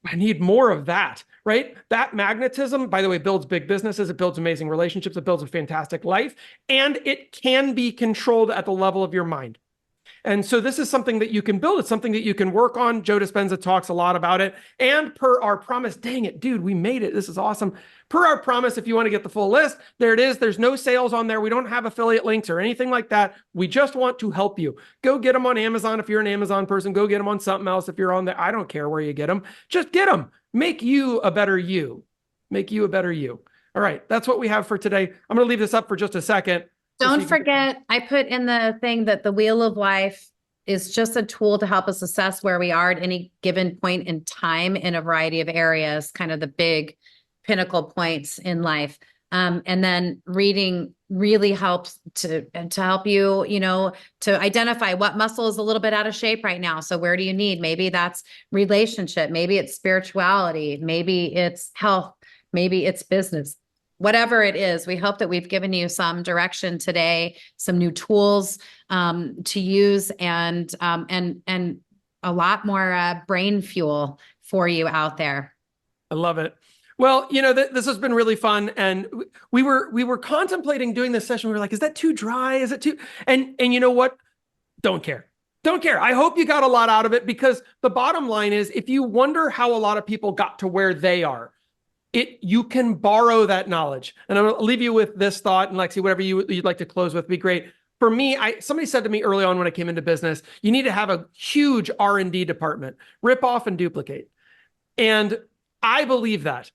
I need more of that, right? That magnetism, by the way, builds big businesses. It builds amazing relationships. It builds a fantastic life. And it can be controlled at the level of your mind. And so this is something that you can build. It's something that you can work on. Joe Dispenza talks a lot about it. And per our promise, dang it, dude, we made it. This is awesome. Per our promise, if you want to get the full list, there it is. There's no sales on there. We don't have affiliate links or anything like that. We just want to help you. Go get them on Amazon. If you're an Amazon person, go get them on something else. If you're on there, I don't care where you get them. Just get them. Make you a better you. Make you a better you. All right. That's what we have for today. I'm going to leave this up for just a second. Don't forget, I put in the thing that the Wheel of Life is just a tool to help us assess where we are at any given point in time in a variety of areas, kind of the big pinnacle points in life. And then reading really helps to help you, to identify what muscle is a little bit out of shape right now. So where do you need? Maybe that's relationship. Maybe it's spirituality. Maybe it's health. Maybe it's business. Whatever it is, we hope that we've given you some direction today, some new tools to use, and a lot more brain fuel for you out there. I love it. Well, this has been really fun, and we were contemplating doing this session. We were like, "Is that too dry? Is it too?" And you know what? Don't care. Don't care. I hope you got a lot out of it, because the bottom line is, if you wonder how a lot of people got to where they are, you can borrow that knowledge. And I'm going to leave you with this thought, and Lexy, whatever you'd like to close with, be great. For me, somebody said to me early on when I came into business, you need to have a huge R&D department, rip off and duplicate. And I believe that.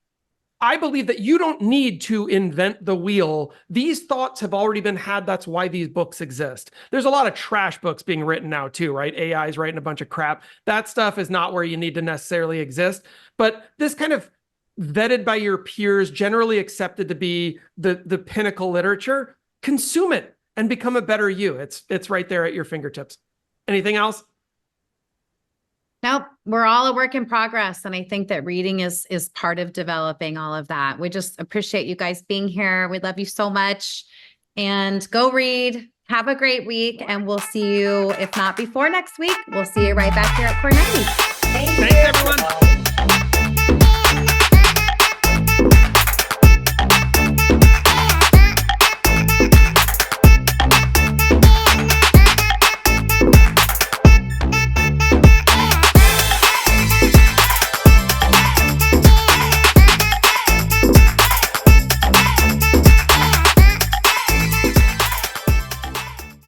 I believe that you don't need to invent the wheel. These thoughts have already been had. That's why these books exist. There's a lot of trash books being written now too, right? AI is writing a bunch of crap. That stuff is not where you need to necessarily exist. But this kind of vetted by your peers, generally accepted to be the pinnacle literature, consume it and become a better you. It's right there at your fingertips. Anything else? Nope. We're all a work in progress. And I think that reading is part of developing all of that. We just appreciate you guys being here. We love you so much. And go read. Have a great week. And we'll see you, if not before next week, we'll see you right back here at Core 90. Thanks, everyone.